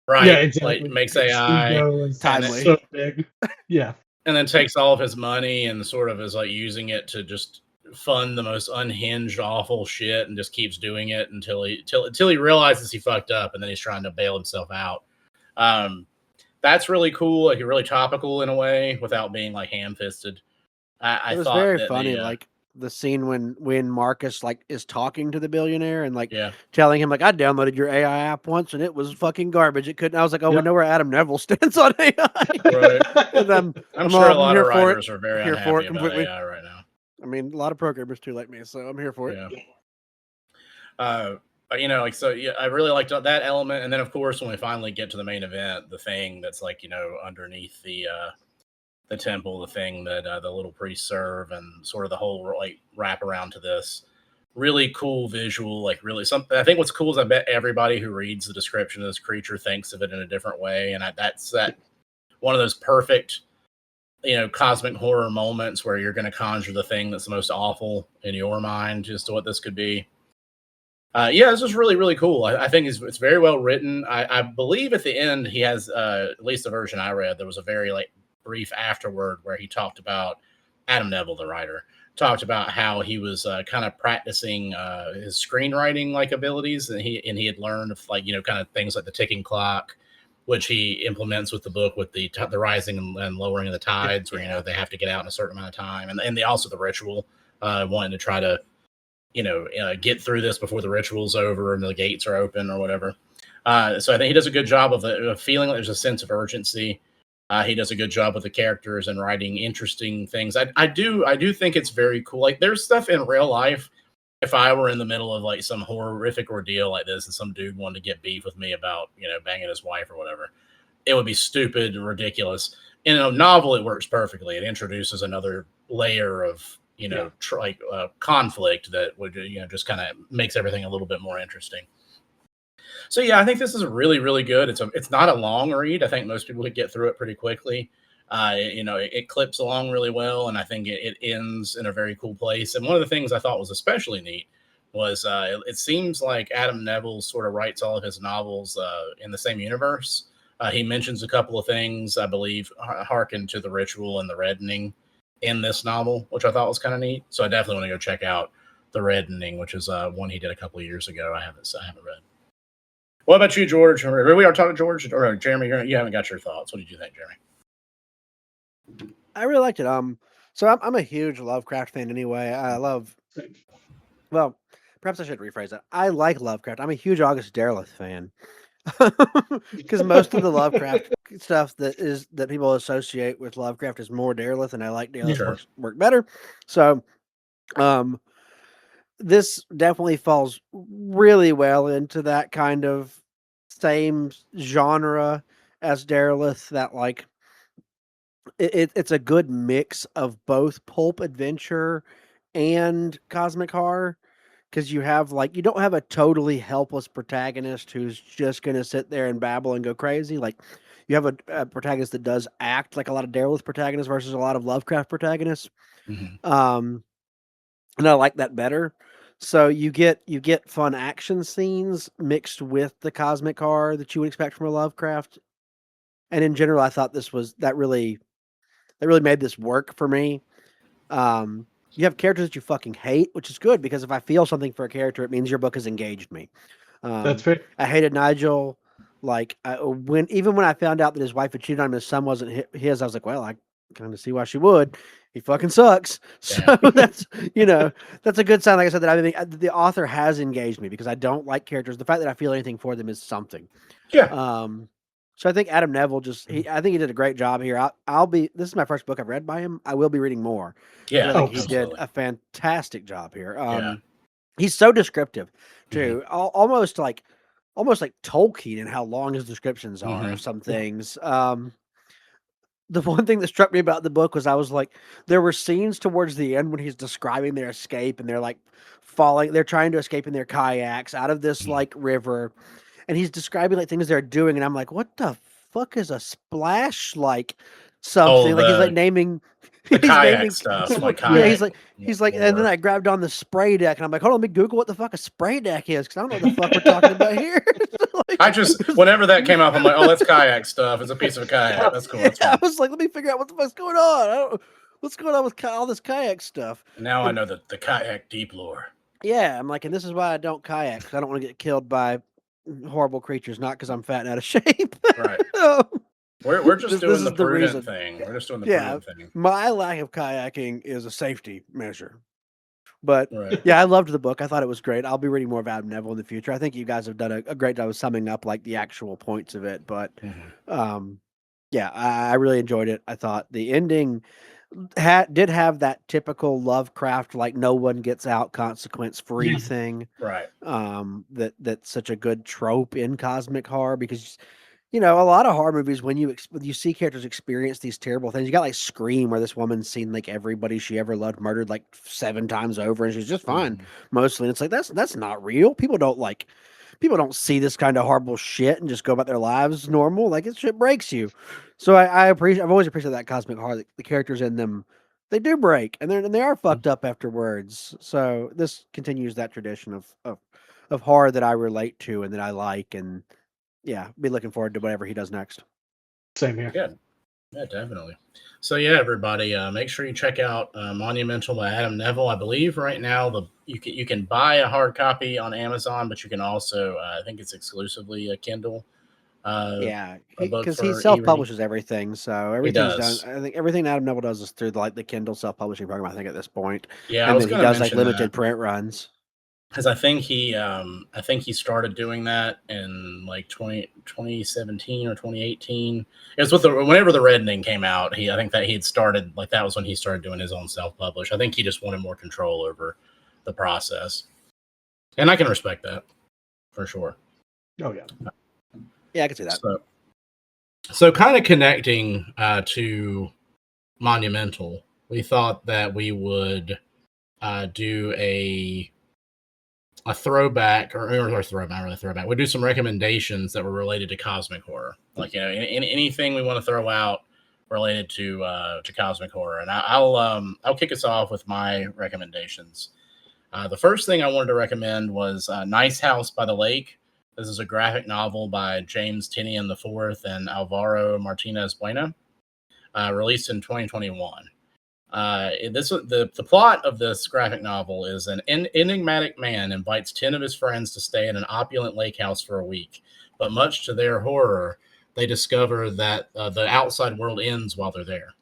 right? Yeah, exactly. Like makes AI timely, so big, yeah, and then takes all of his money and sort of is like using it to just fund the most unhinged, awful shit, and just keeps doing it until he realizes he fucked up, and then he's trying to bail himself out. That's really cool, like really topical in a way, without being like ham-fisted. I it was thought very funny, like the scene when Marcus like is talking to the billionaire and like telling him like, I downloaded your AI app once and it was fucking garbage. It couldn't. I was like, oh, we know where Adam Nevill stands on AI. Right. I'm sure a lot of writers are very unhappy about AI right now. I mean, a lot of programmers too, like me, so I'm here for it. Like, so I really liked that element. And then of course, when we finally get to the main event, the thing that's like, underneath the temple, the thing that the little priests serve, and sort of the whole like wrap around to this really cool visual, like really something. I think what's cool is I bet everybody who reads the description of this creature thinks of it in a different way. And that's one of those perfect, cosmic horror moments where you're going to conjure the thing that's the most awful in your mind as to what this could be. This is really, really cool. I think it's very well written. I believe at the end he has, at least the version I read, there was a very like brief afterward where he talked about Adam Nevill, the writer, talked about how he was kind of practicing his screenwriting like abilities, and he had learned of like kind of things like the ticking clock, which he implements with the book with the rising and lowering of the tides, where they have to get out in a certain amount of time, and also the ritual, wanting to try to get through this before the ritual's over and the gates are open or whatever. So I think he does a good job of feeling like there's a sense of urgency. He does a good job with the characters and writing interesting things. I do think it's very cool. Like there's stuff in real life. If I were in the middle of like some horrific ordeal like this and some dude wanted to get beef with me about, banging his wife or whatever, it would be stupid and ridiculous. In a novel, it works perfectly. It introduces another layer of, conflict that would, just kind of makes everything a little bit more interesting. So I think this is really, really good. It's not a long read. I think most people could get through it pretty quickly. It clips along really well, and I think it ends in a very cool place. And one of the things I thought was especially neat was it seems like Adam Nevill sort of writes all of his novels in the same universe. He mentions a couple of things, I believe, hearken to the ritual and the reddening in this novel, which I thought was kind of neat. So I definitely want to go check out the reddening, which is one he did a couple of years ago. I haven't read. What about you, George? Are we talking to George or Jeremy? You haven't got your thoughts. What did you think, Jeremy? I really liked it. So I'm a huge Lovecraft fan anyway. Well, perhaps I should rephrase that. I like Lovecraft. I'm a huge August Derleth fan. Because most of the Lovecraft stuff that people associate with Lovecraft is more Derleth, and I like Derleth's work better. So, this definitely falls really well into that kind of same genre as Derleth. That like it's a good mix of both pulp adventure and cosmic horror. Because you don't have a totally helpless protagonist who's just going to sit there and babble and go crazy. Like, you have a protagonist that does act like a lot of Derleth protagonists versus a lot of Lovecraft protagonists. Mm-hmm. And I like that better. So you get fun action scenes mixed with the cosmic horror that you would expect from a Lovecraft. And in general, I thought that really made this work for me. You have characters that you fucking hate, which is good because if I feel something for a character, it means your book has engaged me. That's fair. I hated Nigel. Like even when I found out that his wife had cheated on him, his son wasn't his, I was like, well, I kind of see why she would. He fucking sucks. So that's that's a good sign. Like I said, that I think the author has engaged me because I don't like characters. The fact that I feel anything for them is something. Yeah. So I think Adam Nevill I think he did a great job here. This is my first book I've read by him. I will be reading more. Yeah. I think he absolutely. did a fantastic job here. Yeah. He's so descriptive too, almost like Tolkien in how long his descriptions are of some things. The one thing that struck me about the book was I was like, there were scenes towards the end when he's describing their escape and they're like they're trying to escape in their kayaks out of this like river, and he's describing like things they're doing, and I'm like, what the fuck is a splash like something? Like he's like naming the he's kayak naming stuff. yeah, he's like, and then I grabbed on the spray deck, and I'm like, hold on, let me Google what the fuck a spray deck is, because I don't know what the fuck we're talking about here. I just, whenever that came up, I'm like, oh, that's kayak stuff. It's a piece of a kayak. That's cool. That's I was like, let me figure out what the fuck's going on. What's going on with all this kayak stuff. Now I know the kayak deep lore. Yeah, I'm like, and this is why I don't kayak, because I don't want to get killed by horrible creatures, not because I'm fat and out of shape. Right. We're just doing the prudent thing. We're just doing the prudent thing. My lack of kayaking is a safety measure. But yeah, I loved the book. I thought it was great. I'll be reading more of Adam Nevill in the future. I think you guys have done a great job of summing up like the actual points of it. But yeah, I really enjoyed it. I thought the ending did have that typical Lovecraft, like no one gets out consequence free thing. Right. That's such a good trope in cosmic horror, because a lot of horror movies, when you see characters experience these terrible things, you got like Scream, where this woman's seen like everybody she ever loved murdered like 7 times over, and she's just fine mostly. And it's like that's not real. People don't see this kind of horrible shit and just go about their lives normal. Like, it shit breaks you. So I've always appreciated that cosmic horror. The characters in them, they do break, and they are fucked up afterwards. So this continues that tradition of horror that I relate to and that I like, and yeah, be looking forward to whatever he does next. Same here. Good. Yeah, definitely. So yeah, everybody, make sure you check out Monumental by Adam Nevill. I believe right now you can buy a hard copy on Amazon, but you can also I think it's exclusively a Kindle. Yeah, because he self-publishes everything, so everything's done. I think everything Adam Nevill does is through the Kindle self-publishing program. I think at this point, yeah, and then he does like limited print runs. Because I think he started doing that in like 2017 or 2018. It was with whenever the Reddening came out. I think that he had started, like, that was when he started doing his own self-publish. I think he just wanted more control over the process, and I can respect that for sure. Oh yeah, yeah, I can see that. So kind of connecting to Monumental, we thought that we would do a throwback, or throwback, not really throwback. We do some recommendations that were related to cosmic horror, like anything we want to throw out related to cosmic horror. And I'll kick us off with my recommendations. The first thing I wanted to recommend was Nice House by the Lake. This is a graphic novel by James Tinian IV and Alvaro Martinez Buena, released in 2021. The plot of this graphic novel is an enigmatic man invites 10 of his friends to stay in an opulent lake house for a week, but much to their horror, they discover that the outside world ends while they're there.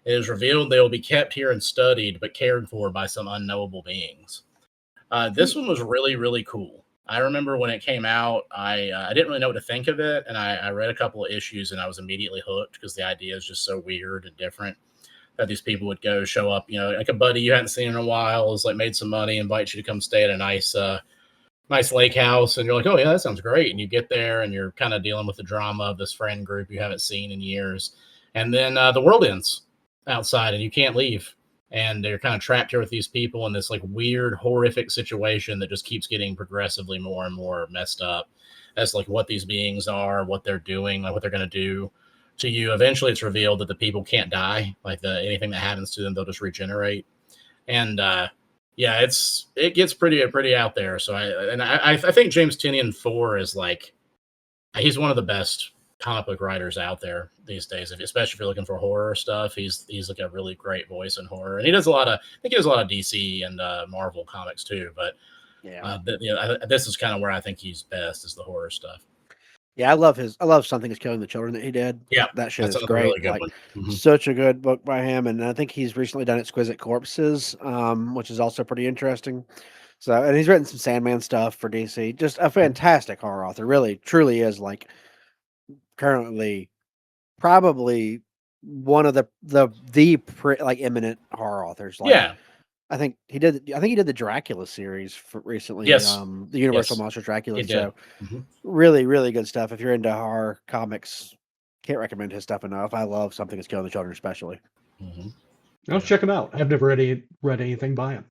It is revealed they will be kept here and studied, but cared for by some unknowable beings. This one was really, really cool. I remember when it came out, I didn't really know what to think of it, and I read a couple of issues, and I was immediately hooked because the idea is just so weird and different. That these people would show up, like a buddy you hadn't seen in a while, has like made some money, invites you to come stay at a nice lake house, and you're like, oh yeah, that sounds great. And you get there, and you're kind of dealing with the drama of this friend group you haven't seen in years, and then the world ends outside, and you can't leave, and they're kind of trapped here with these people in this like weird, horrific situation that just keeps getting progressively more and more messed up. That's like what these beings are, what they're doing, like what they're going to do to you. Eventually it's revealed that the people can't die. Like anything that happens to them, they'll just regenerate. And Yeah, it gets pretty out there. So I think James Tynion 4 is like he's one of the best comic book writers out there these days. Especially if you're looking for horror stuff, he's like a really great voice in horror, and he does a lot of I think he does a lot of DC and Marvel comics too. But Yeah. This is kind of where I think he's best is the horror stuff. Yeah, I love Something is Killing the Children that he did. Yeah, That shit that's is another really great. good Like one. such a good book by him, and I think he's recently done Exquisite Corpses, which is also pretty interesting. So, and he's written some Sandman stuff for DC. Just a fantastic horror author. Really, truly is like currently probably one of like eminent horror authors. Like Yeah. I think he did the Dracula series for recently. Yes. The Universal Yes. Monsters Dracula He did. show. Mhm. Really, really good stuff. If you're into horror comics, can't recommend his stuff enough. I love Something is Killing the Children, especially. I'll check him out. I've never read anything by him.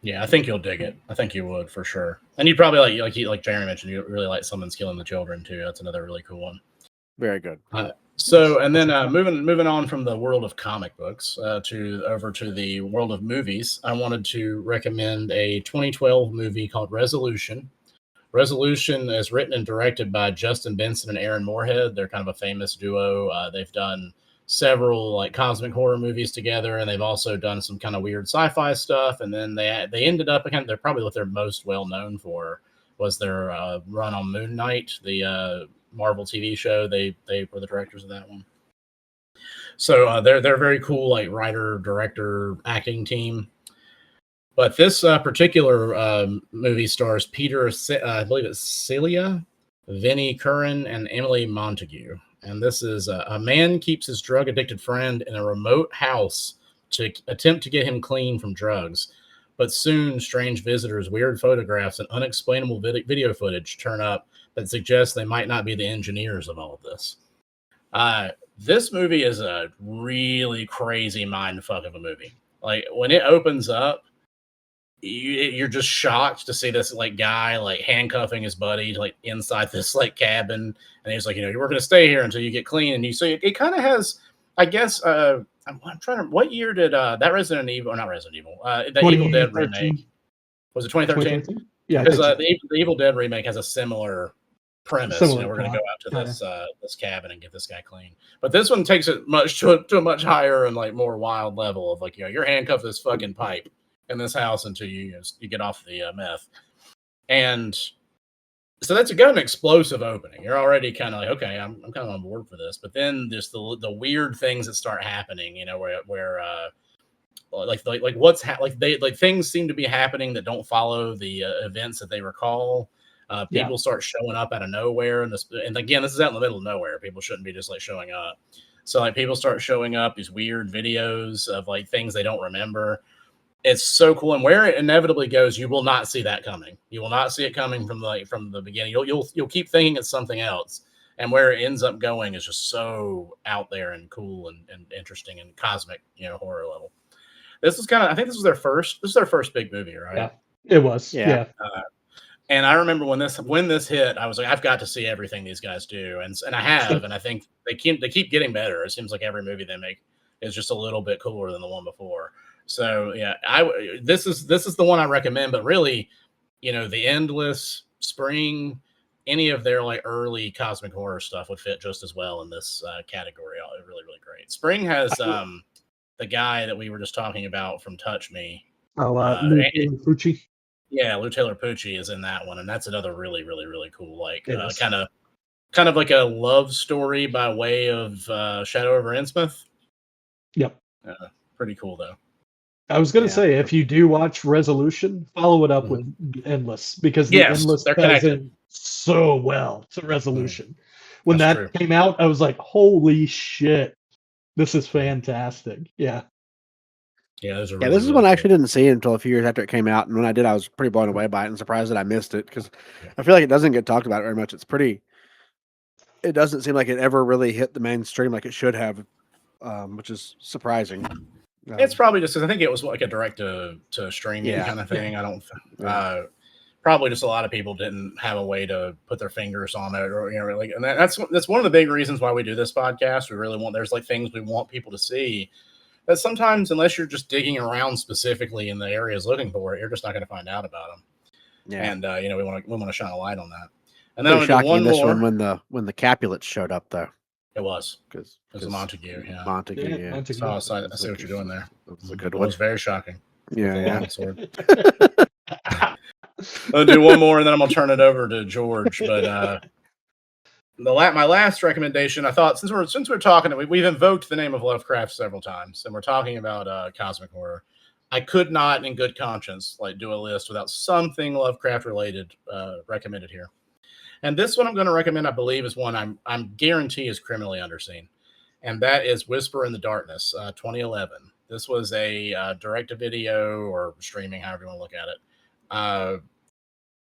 Yeah, I think you'll dig it. I think you would for sure. And you'd probably like Jeremy mentioned, you really like Someone's Killing the Children too. That's another really cool one. Very good. So, and then moving on from the world of comic books over to the world of movies, I wanted to recommend a 2012 movie called Resolution. Resolution is written and directed by Justin Benson and Aaron Moorhead. They're kind of a famous duo. They've done several like cosmic horror movies together, and they've also done some kind of weird sci-fi stuff. And then they ended up they're probably what they're most well known for was their run on Moon Knight, the Marvel TV show. They were the directors of that one. So they're very cool, like writer, director, acting team. But this particular movie stars Peter, I believe it's Celia, Vinnie Curran, and Emily Montague. And this is a man keeps his drug-addicted friend in a remote house to attempt to get him clean from drugs. But soon, strange visitors, weird photographs, and unexplainable video footage turn up that suggests they might not be the engineers of all of this. This movie is a really crazy mindfuck of a movie. Like, when it opens up, you're just shocked to see this like guy like handcuffing his buddy like inside this like cabin, and he's like, we're going to stay here until you get clean. And you see it kind of has, I guess, I'm trying to. What year did that Resident Evil, or not Resident Evil, the Evil Dead remake? Was it 2013? Yeah, because the Evil Dead remake has a similar premise. We're going to go out to this cabin and get this guy clean. But this one takes it to a much higher and like more wild level of like, you're handcuffed to this fucking pipe in this house until you get off the meth. And so that's got an explosive opening. You're already kind of like, okay, I'm kind of on board for this. But then there's the weird things that start happening, where like what's things seem to be happening that don't follow the events that they recall. People start showing up out of nowhere, and again, this is out in the middle of nowhere. People shouldn't be just like showing up. So like people start showing up, these weird videos of like things they don't remember. It's so cool, and where it inevitably goes, you will not see that coming. You will not see it coming from the beginning. You'll keep thinking it's something else, and where it ends up going is just so out there and cool and interesting and cosmic, horror level. This is I think this is their first big movie, right? Yeah, it was. Yeah. And I remember when this hit, I was like, I've got to see everything these guys do, and I have, and I think they keep getting better. It seems like every movie they make is just a little bit cooler than the one before. So yeah, this is the one I recommend. But really, the Endless, Spring, any of their like early cosmic horror stuff would fit just as well in this category. Really, really great. Spring has the guy that we were just talking about from Touch Me. Lou Fucci. Yeah, Lou Taylor Pucci is in that one, and that's another really, really, really cool, like kind of like a love story by way of Shadow over Innsmouth. Yep. Pretty cool though. I was going to say, if you do watch Resolution, follow it up with Endless, because the Endless ties in so well to Resolution. When that came out, I was like, holy shit, this is fantastic. Yeah. Yeah, this is one I actually didn't see until a few years after it came out, and when I did, I was pretty blown away by it and surprised that I missed it, because I feel like it doesn't get talked about very much. It doesn't seem like it ever really hit the mainstream like it should have, which is surprising. It's probably just because I think it was like a direct to streaming kind of thing. I don't. Probably just a lot of people didn't have a way to put their fingers on it, or and that's one of the big reasons why we do this podcast. We really there's like things we want people to see. that sometimes, unless you're just digging around specifically in the areas looking for it, you're just not going to find out about them. Yeah. And we want to shine a light on that. And then Pretty I'm shocking one in this more. one when the Capulets showed up though. It was because it was a Montague. Yeah, Montague. Yeah, Montague. So I see what you're doing there. That was a good It one. was very shocking. Yeah. Sword. I'll do one more and then I'm gonna turn it over to George. But my last recommendation, I thought since we're talking, we've invoked the name of Lovecraft several times, and we're talking about cosmic horror. I could not, in good conscience, do a list without something Lovecraft related recommended here. And this one I'm going to recommend, I believe, is one I'm guarantee is criminally underseen, and that is Whisper in the Darkness, 2011. This was a direct-to-video or streaming, however you want to look at it,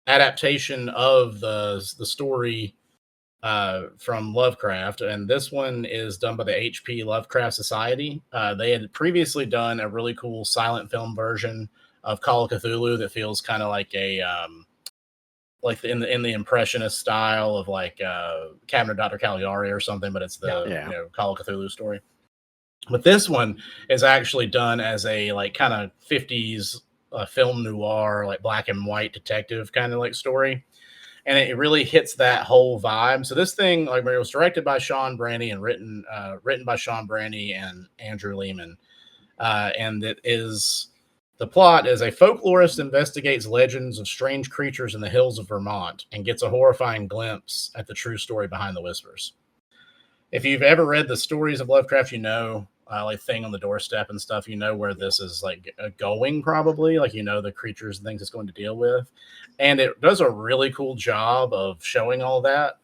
adaptation of the story from Lovecraft, and this one is done by the H.P. Lovecraft Society. They had previously done a really cool silent film version of Call of Cthulhu that feels kind of like a in the impressionist style of Cabinet of Dr. Caligari or something, but it's the Call of Cthulhu story. But this one is actually done as a kind of 50s film noir, black and white detective kind of story. And it really hits that whole vibe. So this thing, it was directed by Sean Branney and written by Sean Branney and Andrew Lehman. And the plot is a folklorist investigates legends of strange creatures in the hills of Vermont and gets a horrifying glimpse at the true story behind the whispers. If you've ever read the stories of Lovecraft, Thing on the Doorstep and stuff, where this is going probably, the creatures and things it's going to deal with. And it does a really cool job of showing all that.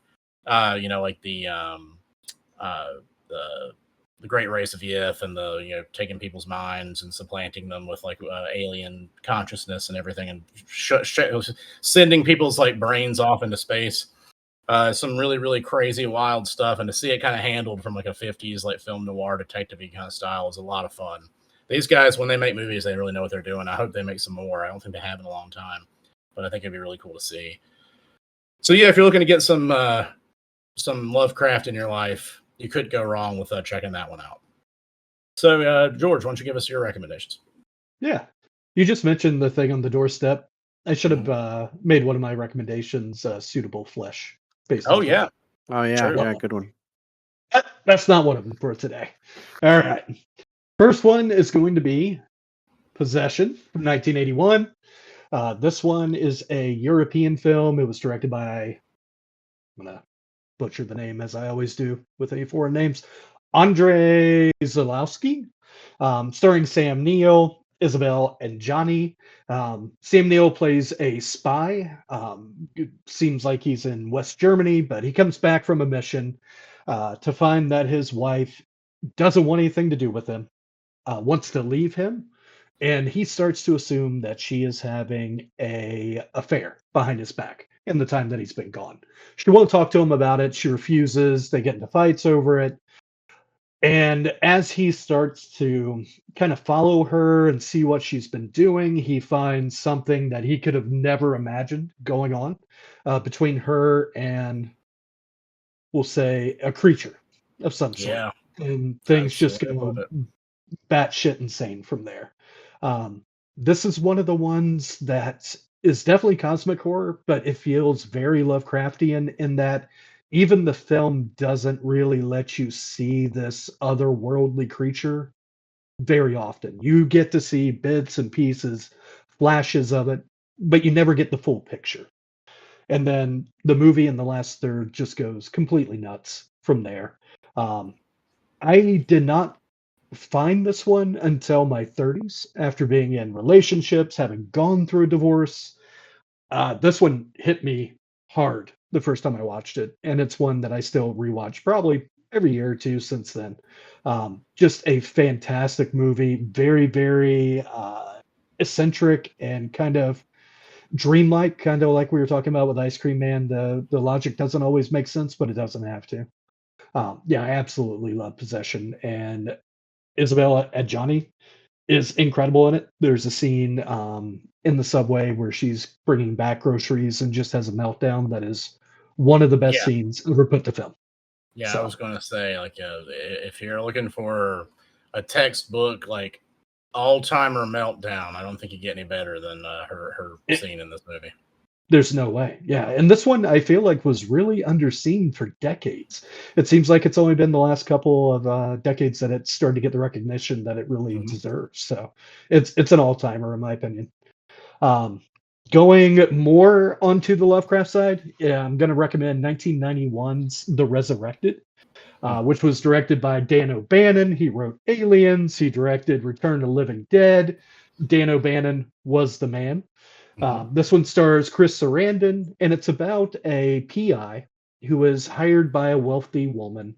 The Great Race of Yith and the taking people's minds and supplanting them with alien consciousness and everything, and sending people's brains off into space. Some really, really crazy, wild stuff, and to see it kind of handled from a 50s film noir detective-y kind of style is a lot of fun. These guys, when they make movies, they really know what they're doing. I hope they make some more. I don't think they have in a long time, but I think it'd be really cool to see. So yeah, if you're looking to get some Lovecraft in your life, you could go wrong with checking that one out. So George, why don't you give us your recommendations? Yeah, you just mentioned the Thing on the Doorstep. I should have made one of my recommendations Suitable Flesh. Oh yeah, good one. That's not one of them for today. All right, first one is going to be Possession from 1981. This one is a European film. It was directed by, I'm gonna butcher the name as I always do with any foreign names, Andrzej Zalowski, starring Sam Neill, Isabel and Johnny. Sam Neill plays a spy. It seems like he's in West Germany, but he comes back from a mission to find that his wife doesn't want anything to do with him, wants to leave him, and he starts to assume that she is having an affair behind his back in the time that he's been gone. She won't talk to him about it. She refuses. They get into fights over it. And as he starts to kind of follow her and see what she's been doing, he finds something that he could have never imagined going on between her and, we'll say, a creature of some sort. Yeah. And things just go batshit insane from there. This is one of the ones that is definitely cosmic horror, but it feels very Lovecraftian in that even the film doesn't really let you see this otherworldly creature very often. You get to see bits and pieces, flashes of it, but you never get the full picture. And then the movie in the last third just goes completely nuts from there. I did not find this one until my 30s after being in relationships, having gone through a divorce. This one hit me hard the first time I watched it, and it's one that I still rewatch probably every year or two since then. Just a fantastic movie, very, very eccentric and kind of dreamlike, kind of like we were talking about with Ice Cream Man. The logic doesn't always make sense, but it doesn't have to. Yeah, I absolutely love Possession, and Isabella Adjani is incredible in it. There's a scene in the subway where she's bringing back groceries and just has a meltdown that is one of the best scenes ever put to film. Yeah, so. I was going to say, if you're looking for a textbook like all-timer meltdown. I don't think you get any better than her It, scene in this movie. there's no way. Yeah. And this one I feel like was really underseen for decades. It seems like it's only been the last couple of decades that it's started to get the recognition that it really Mhm. deserves. So it's an all-timer in my opinion. Um, Going more onto the Lovecraft side, yeah, I'm going to recommend 1991's The Resurrected, which was directed by Dan O'Bannon. He wrote Aliens. He directed Return to Living Dead. Dan O'Bannon was the man. This one stars Chris Sarandon, and it's about a PI who is hired by a wealthy woman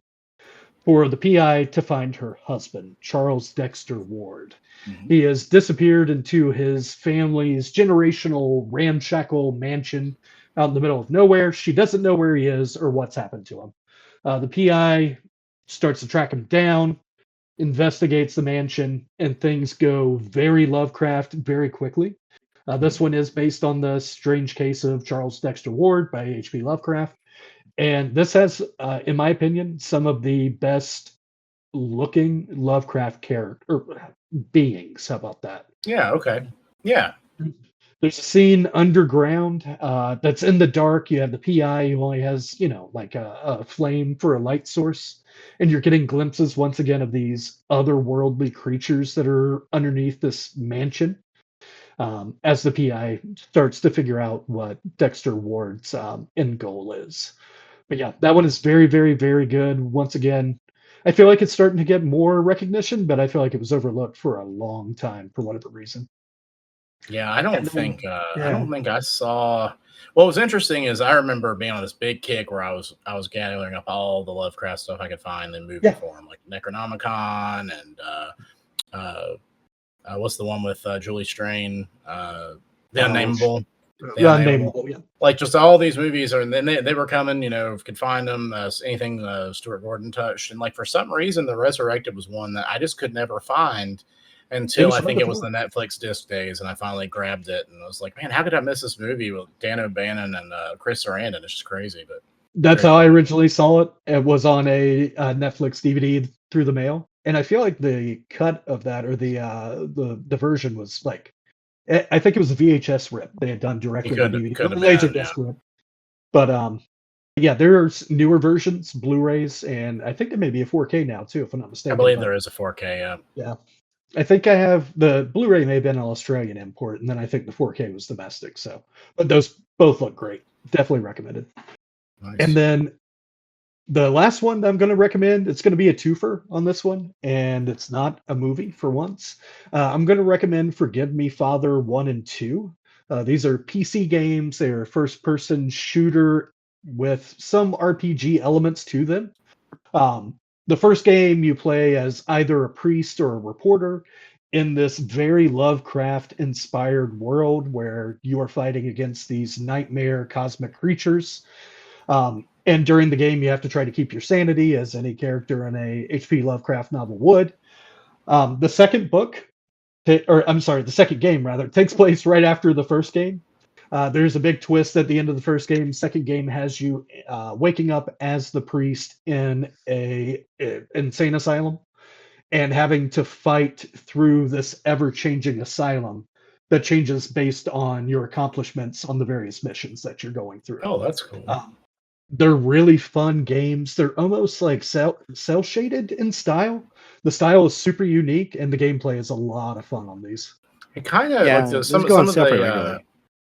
for the PI to find her husband, Charles Dexter Ward. Mhm. He has disappeared into his family's generational ramshackle mansion out in the middle of nowhere. She doesn't know where he is or what's happened to him. The PI starts to track him down, investigates the mansion, and things go very Lovecraft very quickly. This one is based on the strange case of Charles Dexter Ward by H.P. Lovecraft. And this has, in my opinion, some of the best looking Lovecraft character or beings. How about that? Yeah. Okay. Yeah. There's a scene underground that's in the dark. You have the PI who only has, like a flame for a light source. And you're getting glimpses once again of these otherworldly creatures that are underneath this mansion as the PI starts to figure out what Dexter Ward's end goal is. But yeah, that one is very, very, very good. Once again, I feel like it's starting to get more recognition, but I feel like it was overlooked for a long time for whatever reason. Yeah, I And don't then, think I yeah, don't think I saw. What was interesting is I remember being on this big kick where I was gathering up all the Lovecraft stuff I could find in movie yeah, form, like Necronomicon and uh, what's the one with Julie Strain, the oh, Unnameable, the Unnameable. unnameable, yeah. Like just all these movies, and then they were coming. Could find them. Anything Stuart Gordon touched, and like for some reason, The Resurrected was one that I just could never find It until was I hard think to it was the find. Netflix disc days, and I finally grabbed it, and I was like, man, how could I miss this movie with Dan O'Bannon and Chris Sarandon? It's just crazy, but That's very how I cool. originally saw it. It was on a Netflix DVD through the mail, and I feel like the cut of that or the version was like I think it was a VHS rip they had done It directly to could DVD, could not a have laser been, yeah. disc rip. But yeah, there's newer versions, Blu-rays, and I think there may be a 4K now too, if I'm not I mistaken. believe But there is a 4K. Yeah, yeah, I think I have the Blu-ray may have been an Australian import, and then I think the 4K was domestic. So, but those both look great. Definitely recommended. And nice. then the last one that I'm going to recommend, it's going to be a twofer on this one, and it's not a movie for once. I'm going to recommend Forgive Me, Father 1 and 2. These are PC games. They're first-person shooter with some RPG elements to them. The first game you play as either a priest or a reporter in this very Lovecraft inspired world where you are fighting against these nightmare cosmic creatures. And during the game, you have to try to keep your sanity, as any character in a H.P. Lovecraft novel would. The second book, or I'm sorry, the second game rather, takes place right after the first game. There's a big twist at the end of the first game. Second game has you waking up as the priest in a insane asylum and having to fight through this ever-changing asylum that changes based on your accomplishments on the various missions that you're going through. Oh, that's cool. Um, they're really fun games. They're almost like cell shaded in style. The style is super unique, and the gameplay is a lot of fun on these. It kind of like Yeah, the these go on some of sale pretty the regularly.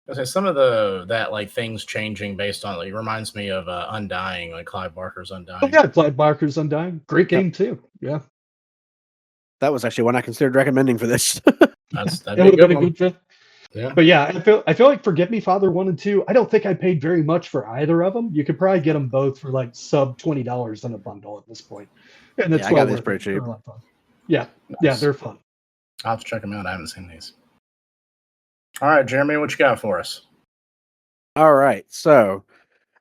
I say some of the that like things changing based on like reminds me of Undying, like Clive Barker's Oh Undying. yeah, Clyde Barker's Undying, great Yep. game too. Yeah, That was actually one I considered recommending for this. That'd it be a would have good been a one. good fit. Yeah. But yeah, I feel like Forget Me Father 1 and 2. I don't think I paid very much for either of them. You could probably get them both for like sub $20 in a bundle at this point, and it's Yeah, I well got these worth pretty it. They're cheap. a lot of fun. Yeah, yeah, Nice. they're fun. I'll have to check them out. I haven't seen these. All right, Jeremy, what you got for us? All right, so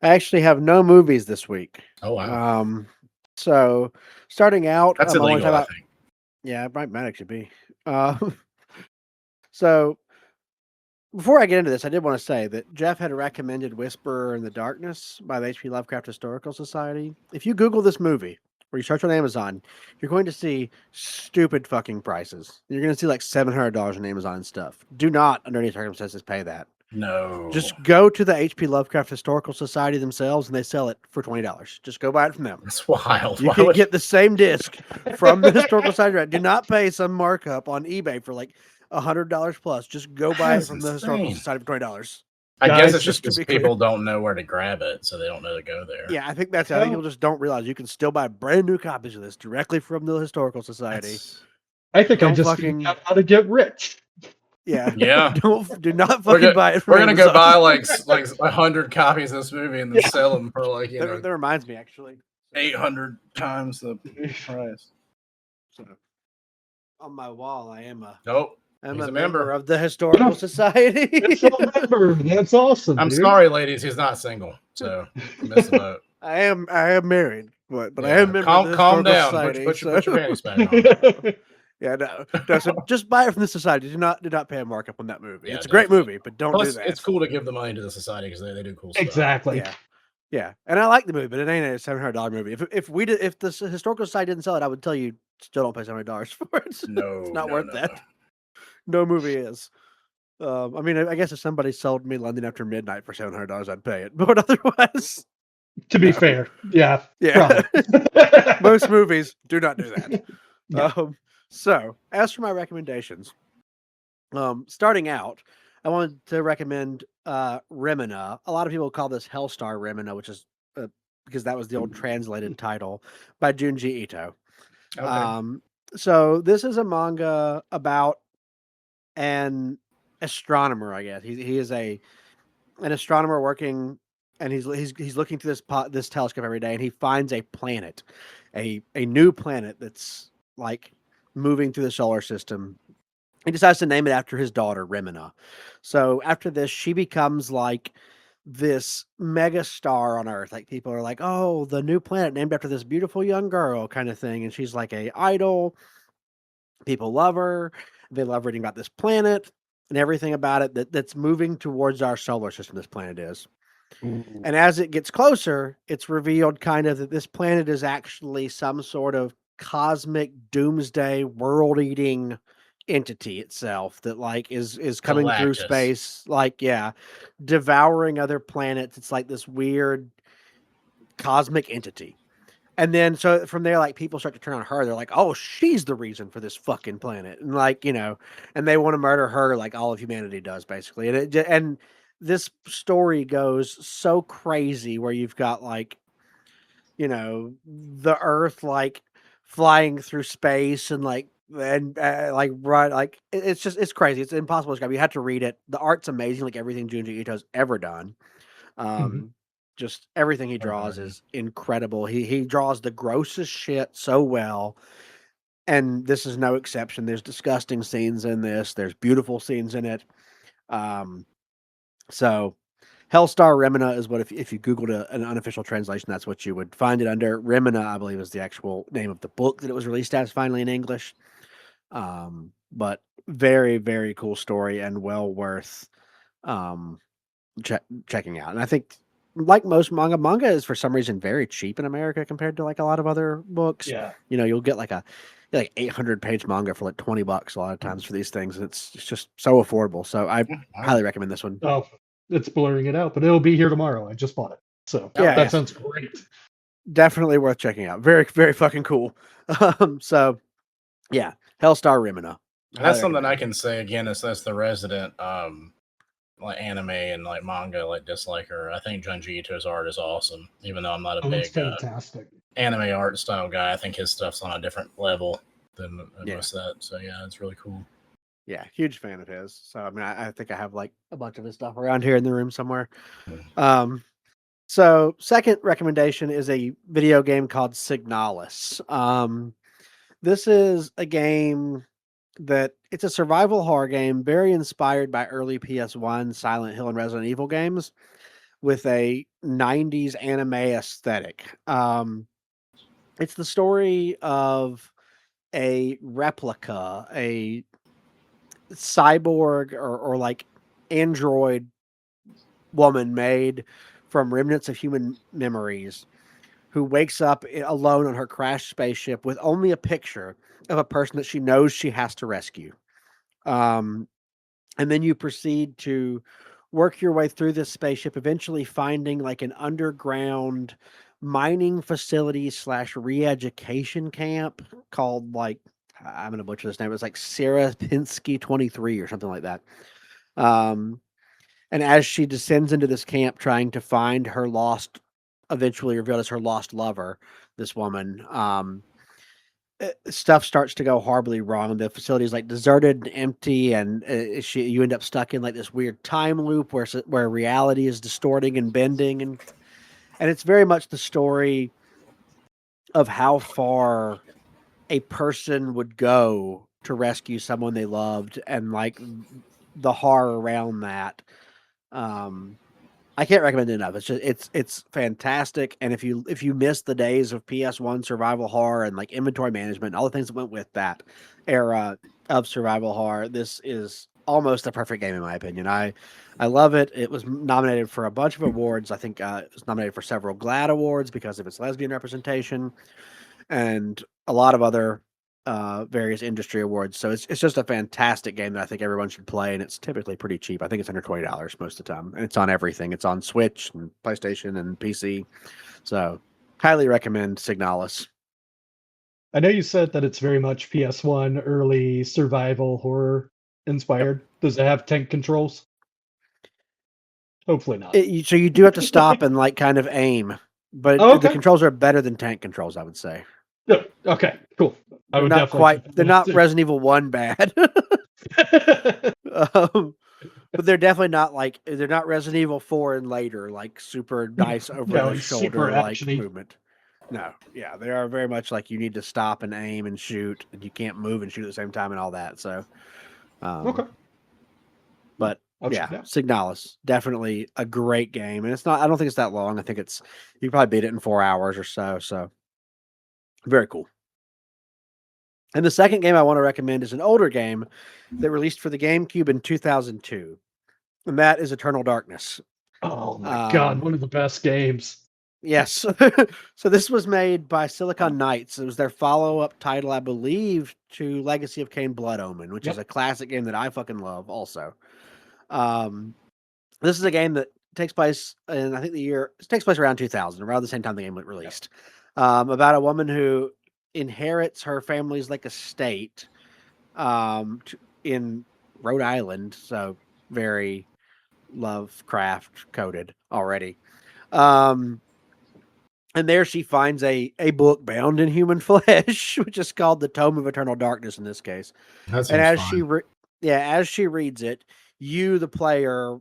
I actually have no movies this week. Oh wow, So starting out, that's I want to illegal, talk I about. think. Yeah, it might actually be. So before I get into this, I did want to say that Jeff had recommended Whisperer in the Darkness by the H.P. Lovecraft Historical Society. If you Google this movie, where you search on Amazon, you're going to see stupid fucking prices. You're going to see like $700 on Amazon and stuff. Do not, under any circumstances, pay that. No. Just go to the H.P. Lovecraft Historical Society themselves, and they sell it for $20. Just go buy it from them. That's wild. You Why can would- get the same disc from the Historical Society. Do not pay some markup on eBay for like $100 plus. Just go buy it That's from the Historical insane. Society for $20. I Guys, guess it's just just to because be clear. people don't know where to grab it, so they don't know to go there. Yeah, I think that's. I think people just don't realize you can still buy brand new copies of this directly from the Historical Society. That's- I think I Don't just fucking- figured out how to get rich. Yeah, Yeah. do not We're fucking buy it from We're gonna go Amazon. buy like 100 copies of this movie and then Yeah. sell them for like That reminds me, actually. 800 times the price. So, on my wall, I am a. Nope. I'm He's a a member member. of the Historical Society. It's a member. That's awesome. I'm dude. sorry, ladies. He's not single, so I missed the boat. I am married, but I Yeah, am a member of the calm Historical down. Society. Put your so- panties back on. Yeah, no. So just buy it from the society. Do not pay a markup on that movie. Yeah, It's a great definitely. movie, but don't Plus, do that. it's cool to give the money to the society because they do cool stuff. Exactly. Yeah, yeah, and I like the movie, but it ain't a $700 movie. If the Historical Society didn't sell it, I would tell you still don't pay $700 for it. No, it's not no, worth no, that. No movie is. I mean, I guess if somebody sold me London After Midnight for $700, I'd pay it. But otherwise, To be fair, yeah. yeah, Probably. most movies do not do that. Yeah. So, as for my recommendations, starting out, I wanted to recommend Remina. A lot of people call this Hellstar Remina, which is because that was the old translated title by Junji Ito. Okay. So this is a manga about an astronomer, I guess. He is an astronomer working, and he's looking through this telescope every day, and he finds a planet, a new planet that's like moving through the solar system. He decides to name it after his daughter, Remina. So after this, she becomes like this mega star on Earth. Like people are like, oh, the new planet named after this beautiful young girl kind of thing. And she's like a idol. People love her. They love reading about this planet and everything about it that's moving towards our solar system, this planet is. And as it gets closer, it's revealed kind of that this planet is actually some sort of cosmic doomsday world-eating entity itself that like is coming through Galactus. space, like devouring other planets. It's like this weird cosmic entity. And then so from there, like people start to turn on her. They're like, oh, she's the reason for this fucking planet. And like, and they want to murder her like all of humanity does basically. And this story goes so crazy where you've got like, the Earth like flying through space and like it's crazy. It's impossible to describe. You have to read it. The art's amazing, like everything Junji Ito's ever done. Just everything he draws is incredible. He draws the grossest shit so well. And this is no exception. There's disgusting scenes in this. There's beautiful scenes in it. So Hellstar Remina is what if you Googled an unofficial translation, that's what you would find it under. Remina, I believe, is the actual name of the book that it was released as finally in English. But very, very cool story and well worth checking out. And I think, like most manga is for some reason very cheap in America compared to like a lot of other books. Yeah. You'll get like 800-page manga for like $20 a lot of times for these things. It's just so affordable. So I highly recommend this one. Oh, it's blurring it out, but it'll be here tomorrow. I just bought it. So that sounds great. Definitely worth checking out. Very, very fucking cool. So yeah, Hellstar Remina. That's something I can say again as the resident like anime and like manga like disliker. I think Junji Ito's art is awesome. Even though I'm not a It's big fantastic. anime art style guy, I think his stuff's on a different level than most of that. So yeah, it's really cool. Yeah, huge fan of his. So I mean, I think I have like a bunch of his stuff around here in the room somewhere. So second recommendation is a video game called Signalis. This is a game that it's a survival horror game, very inspired by early PS1 Silent Hill and Resident Evil games with a 90s anime aesthetic. It's the story of a replica, a cyborg or like android woman made from remnants of human memories who wakes up alone on her crashed spaceship with only a picture of a person that she knows she has to rescue. And then you proceed to work your way through this spaceship, eventually finding like an underground mining facility / re-education camp called like, I'm going to butcher this name. It's like Sarah Pinsky 23 or something like that. And as she descends into this camp trying to find her lost, eventually revealed as her lost lover, this woman, stuff starts to go horribly wrong. The facility is like deserted and empty, and you end up stuck in like this weird time loop where reality is distorting and bending, and it's very much the story of how far a person would go to rescue someone they loved, and like the horror around that. I can't recommend it enough. It's just it's fantastic. And if you miss the days of PS1 survival horror and like inventory management and all the things that went with that era of survival horror, this is almost a perfect game in my opinion. I love it. It was nominated for a bunch of awards. I think it was nominated for several GLAAD awards because of its lesbian representation and a lot of other various industry awards. So it's just a fantastic game that I think everyone should play, and it's typically pretty cheap. I think it's under $20 most of the time, and it's on everything. It's on Switch and PlayStation and PC. So highly recommend Signalis. I know you said that it's very much PS1 early survival horror inspired. Yep. Does it have tank controls? Hopefully not. So you do have to stop and like kind of aim, but the controls are better than tank controls, I would say. Oh, okay, cool. They're not quite. They're not Resident Evil 1 bad. But they're definitely not like they're not Resident Evil 4 and later, like super nice over the shoulder like movement. No, yeah, they are very much like you need to stop and aim and shoot, and you can't move and shoot at the same time and all that. So, okay. But yeah, Signalis, definitely a great game, and it's not. I don't think it's that long. I think it's you can probably beat it in 4 hours or so. So, very cool. And the second game I want to recommend is an older game that released for the GameCube in 2002, and that is Eternal Darkness. Oh my god, one of the best games. Yes. So this was made by Silicon Knights. It was their follow-up title, I believe, to Legacy of Kain Blood Omen, which is a classic game that I fucking love also. This is a game that takes place in, I think it takes place around 2000, around the same time the game was released. About a woman who inherits her family's like estate in Rhode Island, so very Lovecraft coded already. And there she finds a book bound in human flesh, which is called the Tome of Eternal Darkness in this case. And as she reads it, you, the player,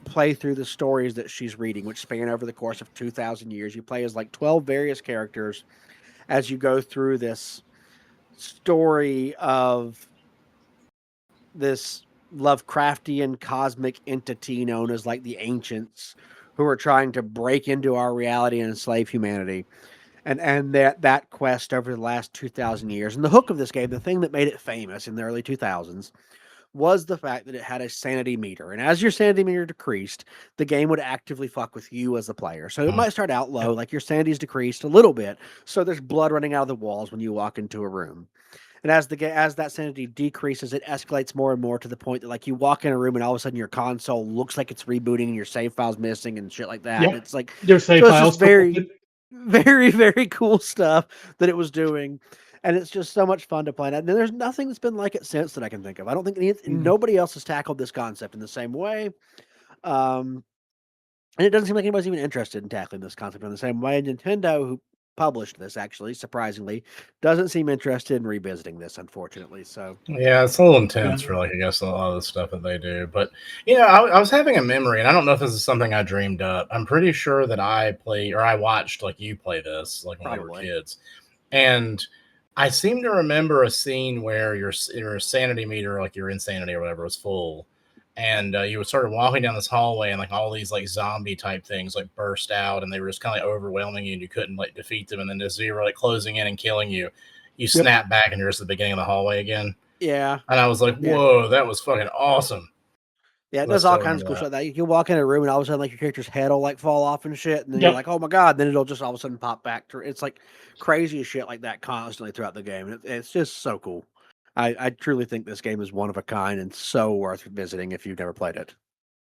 play through the stories that she's reading, which span over the course of 2,000 years. You play as like 12 various characters as you go through this story of this Lovecraftian cosmic entity known as like the Ancients, who are trying to break into our reality and enslave humanity. And that quest over the last 2,000 years. And the hook of this game, the thing that made it famous in the early 2000s, was the fact that it had a sanity meter. And as your sanity meter decreased, the game would actively fuck with you as the player. So it might start out low, like your sanity's decreased a little bit, so there's blood running out of the walls when you walk into a room. And as that sanity decreases, it escalates more and more to the point that like you walk in a room and all of a sudden your console looks like it's rebooting and your save file's missing and shit like that. Yep. It's like your save file's very, very, very cool stuff that it was doing. And it's just so much fun to play. And there's nothing that's been like it since that I can think of. I don't think nobody else has tackled this concept in the same way. And it doesn't seem like anybody's even interested in tackling this concept in the same way. Nintendo, who published this, actually, surprisingly, doesn't seem interested in revisiting this, unfortunately. So yeah, it's a little intense for like I guess a lot of the stuff that they do. But I was having a memory, and I don't know if this is something I dreamed up. I'm pretty sure that I watched like you play this like when we were kids, and I seem to remember a scene where your sanity meter, like your insanity or whatever, was full, and you started walking down this hallway, and like all these like zombie type things like burst out, and they were just kind of like overwhelming you, and you couldn't like defeat them, and then as they were like closing in and killing you, you snap back, and you're just at the beginning of the hallway again. Yeah, and I was like, whoa, that was fucking awesome. Yeah, it I does all still kinds of remember cool that. stuff. That you can walk in a room and all of a sudden, like your character's head will like fall off and shit, and then you're Yep. like, "Oh my god!" And then it'll just all of a sudden pop back to. It's like crazy as shit like that constantly throughout the game. It's just so cool. I truly think this game is one of a kind and so worth visiting if you've never played it.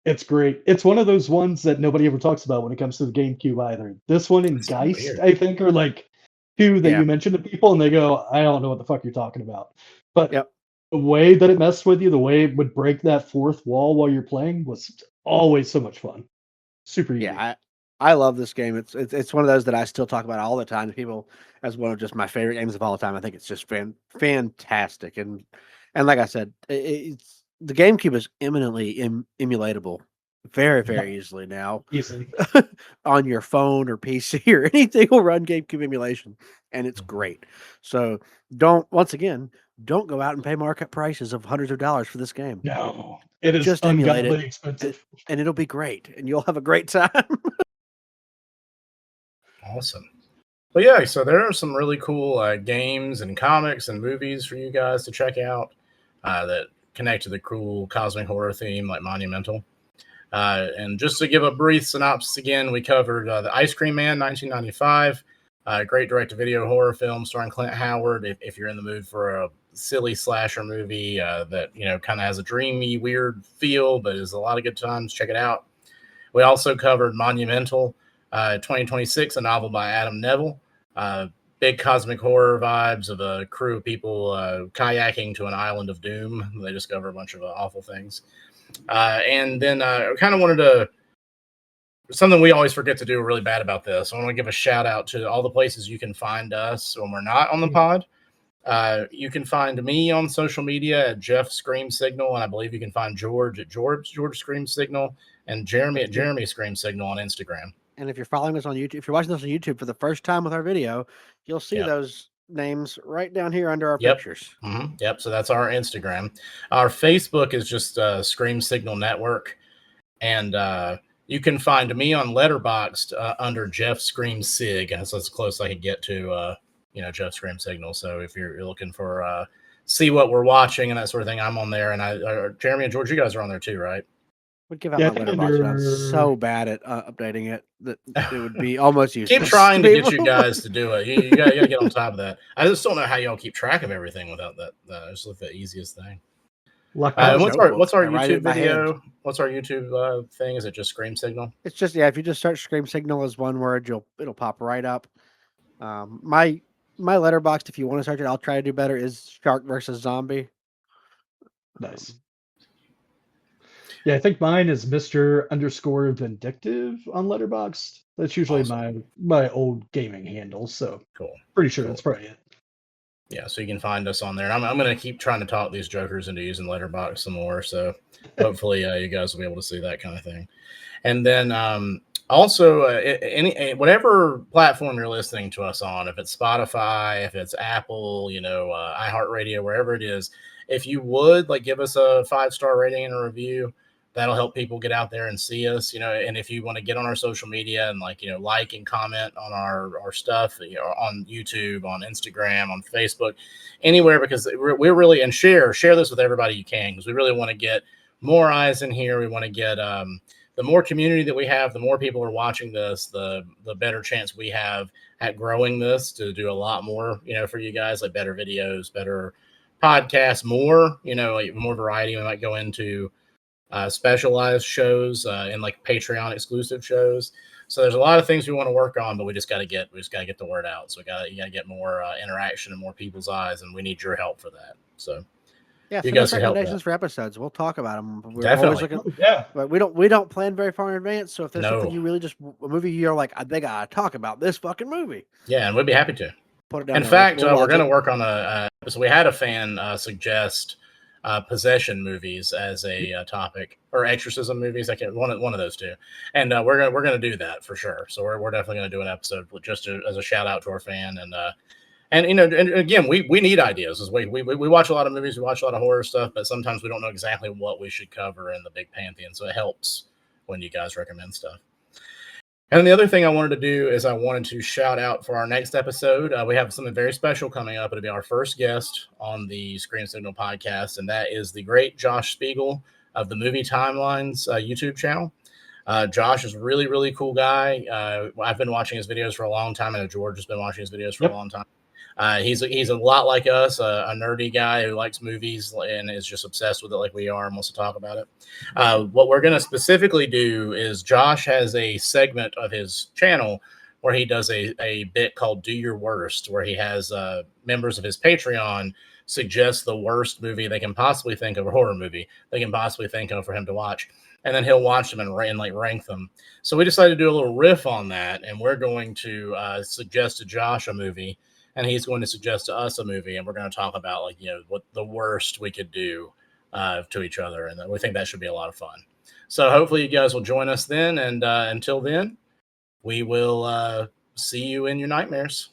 It's great. It's one of those ones that nobody ever talks about when it comes to the GameCube either. This one and It's so Geist, weird. I think, are like two that Yeah. you mention to people and they go, I don't know what the fuck you're talking about. But Yep. the way that it messed with you, the way it would break that fourth wall while you're playing was always so much fun. Super unique. Yeah, I love this game. It's one of those that I still talk about all the time to people as one of just my favorite games of all time. I think it's just fantastic, and like I said, it's the GameCube is eminently emulatable, very Yep, easily now easily. on your phone or PC or anything will run GameCube emulation, and it's great. So once again, don't go out and pay markup prices of hundreds of dollars for this game. No, it is Just emulate it, ungodly expensive. and it'll be great, and you'll have a great time. Awesome. But yeah, so there are some really cool games and comics and movies for you guys to check out that connect to the cool cosmic horror theme, like Monumental. And just to give a brief synopsis again, we covered The Ice Cream Man, 1995. Great direct-to-video horror film starring Clint Howard. If you're in the mood for a silly slasher movie that kind of has a dreamy, weird feel, but is a lot of good times, check it out. We also covered Monumental, 2026, a novel by Adam Nevill. Big cosmic horror vibes of a crew of people kayaking to an island of doom. They discover a bunch of awful things. And then I kind of wanted to, something we always forget to do really bad about this. I want to give a shout out to all the places you can find us when we're not on the pod. You can find me on social media at Jeff Scream Signal, and I believe you can find George at George Scream Signal, and Jeremy at Jeremy Scream Signal on Instagram. And if you're following us on YouTube, if you're watching this on YouTube for the first time with our video, you'll see Yep. those names right down here under our Yep. pictures. Mm-hmm. Yep. So that's our Instagram. Our Facebook is just Scream Signal Network, and you can find me on Letterboxd under Jeff Scream Sig. That's as close as I could get to Jeff Scream Signal. So if you're looking for see what we're watching and that sort of thing, I'm on there. And Jeremy and George, you guys are on there too, right? Would give out Yeah, I my think letterbox, but I'm so bad at updating it that it would be almost useless. Keep trying to get you guys to do it. You got to get on top of that. I just don't know how y'all keep track of everything without that. It's like the easiest thing. Luck And out. what's our I write it YouTube in my head. video? What's our YouTube thing? Is it just Scream Signal? It's just if you just search Scream Signal as one word, it'll pop right up. My letterbox, if you want to search it, I'll try to do better. Is Shark versus Zombie. Nice. Yeah, I think mine is Mr. _Vindictive on Letterboxd. That's usually Awesome. my old gaming handle, so Cool. pretty sure Cool. that's probably it. Yeah, so you can find us on there. And I'm going to keep trying to talk these jokers into using Letterboxd some more. So hopefully you guys will be able to see that kind of thing. And then also, whatever platform you're listening to us on, if it's Spotify, if it's Apple, iHeartRadio, wherever it is, if you would give us a 5-star rating and a review, that'll help people get out there and see us, and if you want to get on our social media and like and comment on our stuff, on YouTube, on Instagram, on Facebook, anywhere, because we're really, and share this with everybody you can, because we really want to get more eyes in here. We want to get the more community that we have, the more people are watching this, the better chance we have at growing this to do a lot more, for you guys, like better videos, better podcasts, more, more variety. We might go into specialized shows and like Patreon exclusive shows. So there's a lot of things we want to work on, but we just got to get the word out. So you got to get more interaction and more people's eyes, and we need your help for that. So Yeah, you send guys us can help recommendations that. for episodes. We'll talk about them. We're Definitely. always looking, Yeah. but we don't plan very far in advance. So if there's No. something you really just a movie you're like, they gotta talk about this fucking movie. Yeah, and we'd be happy to. Put it down. In there. fact, We'll we're watch going to it. work on so we had a fan suggest possession movies as a topic, or exorcism movies. I can't, one of those two, and we're gonna do that for sure. So we're definitely gonna do an episode just as a shout out to our fan, and again, we need ideas. As we watch a lot of movies, we watch a lot of horror stuff, but sometimes we don't know exactly what we should cover in the big pantheon. So it helps when you guys recommend stuff. And the other thing I wanted to do is I wanted to shout out for our next episode. We have something very special coming up. It'll be our first guest on the Screen Signal podcast, and that is the great Josh Spiegel, of the Movie Timelines YouTube channel. Josh is a really, really cool guy. I've been watching his videos for a long time. I know George has been watching his videos for a long time. He's a lot like us, a nerdy guy who likes movies and is just obsessed with it like we are and wants to talk about it. What we're going to specifically do is Josh has a segment of his channel where he does a bit called Do Your Worst, where he has members of his Patreon suggest the worst movie they can possibly think of, a horror movie they can possibly think of for him to watch. And then he'll watch them and rank them. So we decided to do a little riff on that, and we're going to suggest to Josh a movie, and he's going to suggest to us a movie, and we're going to talk about what the worst we could do to each other, and we think that should be a lot of fun. So hopefully you guys will join us then, and until then, we will see you in your nightmares.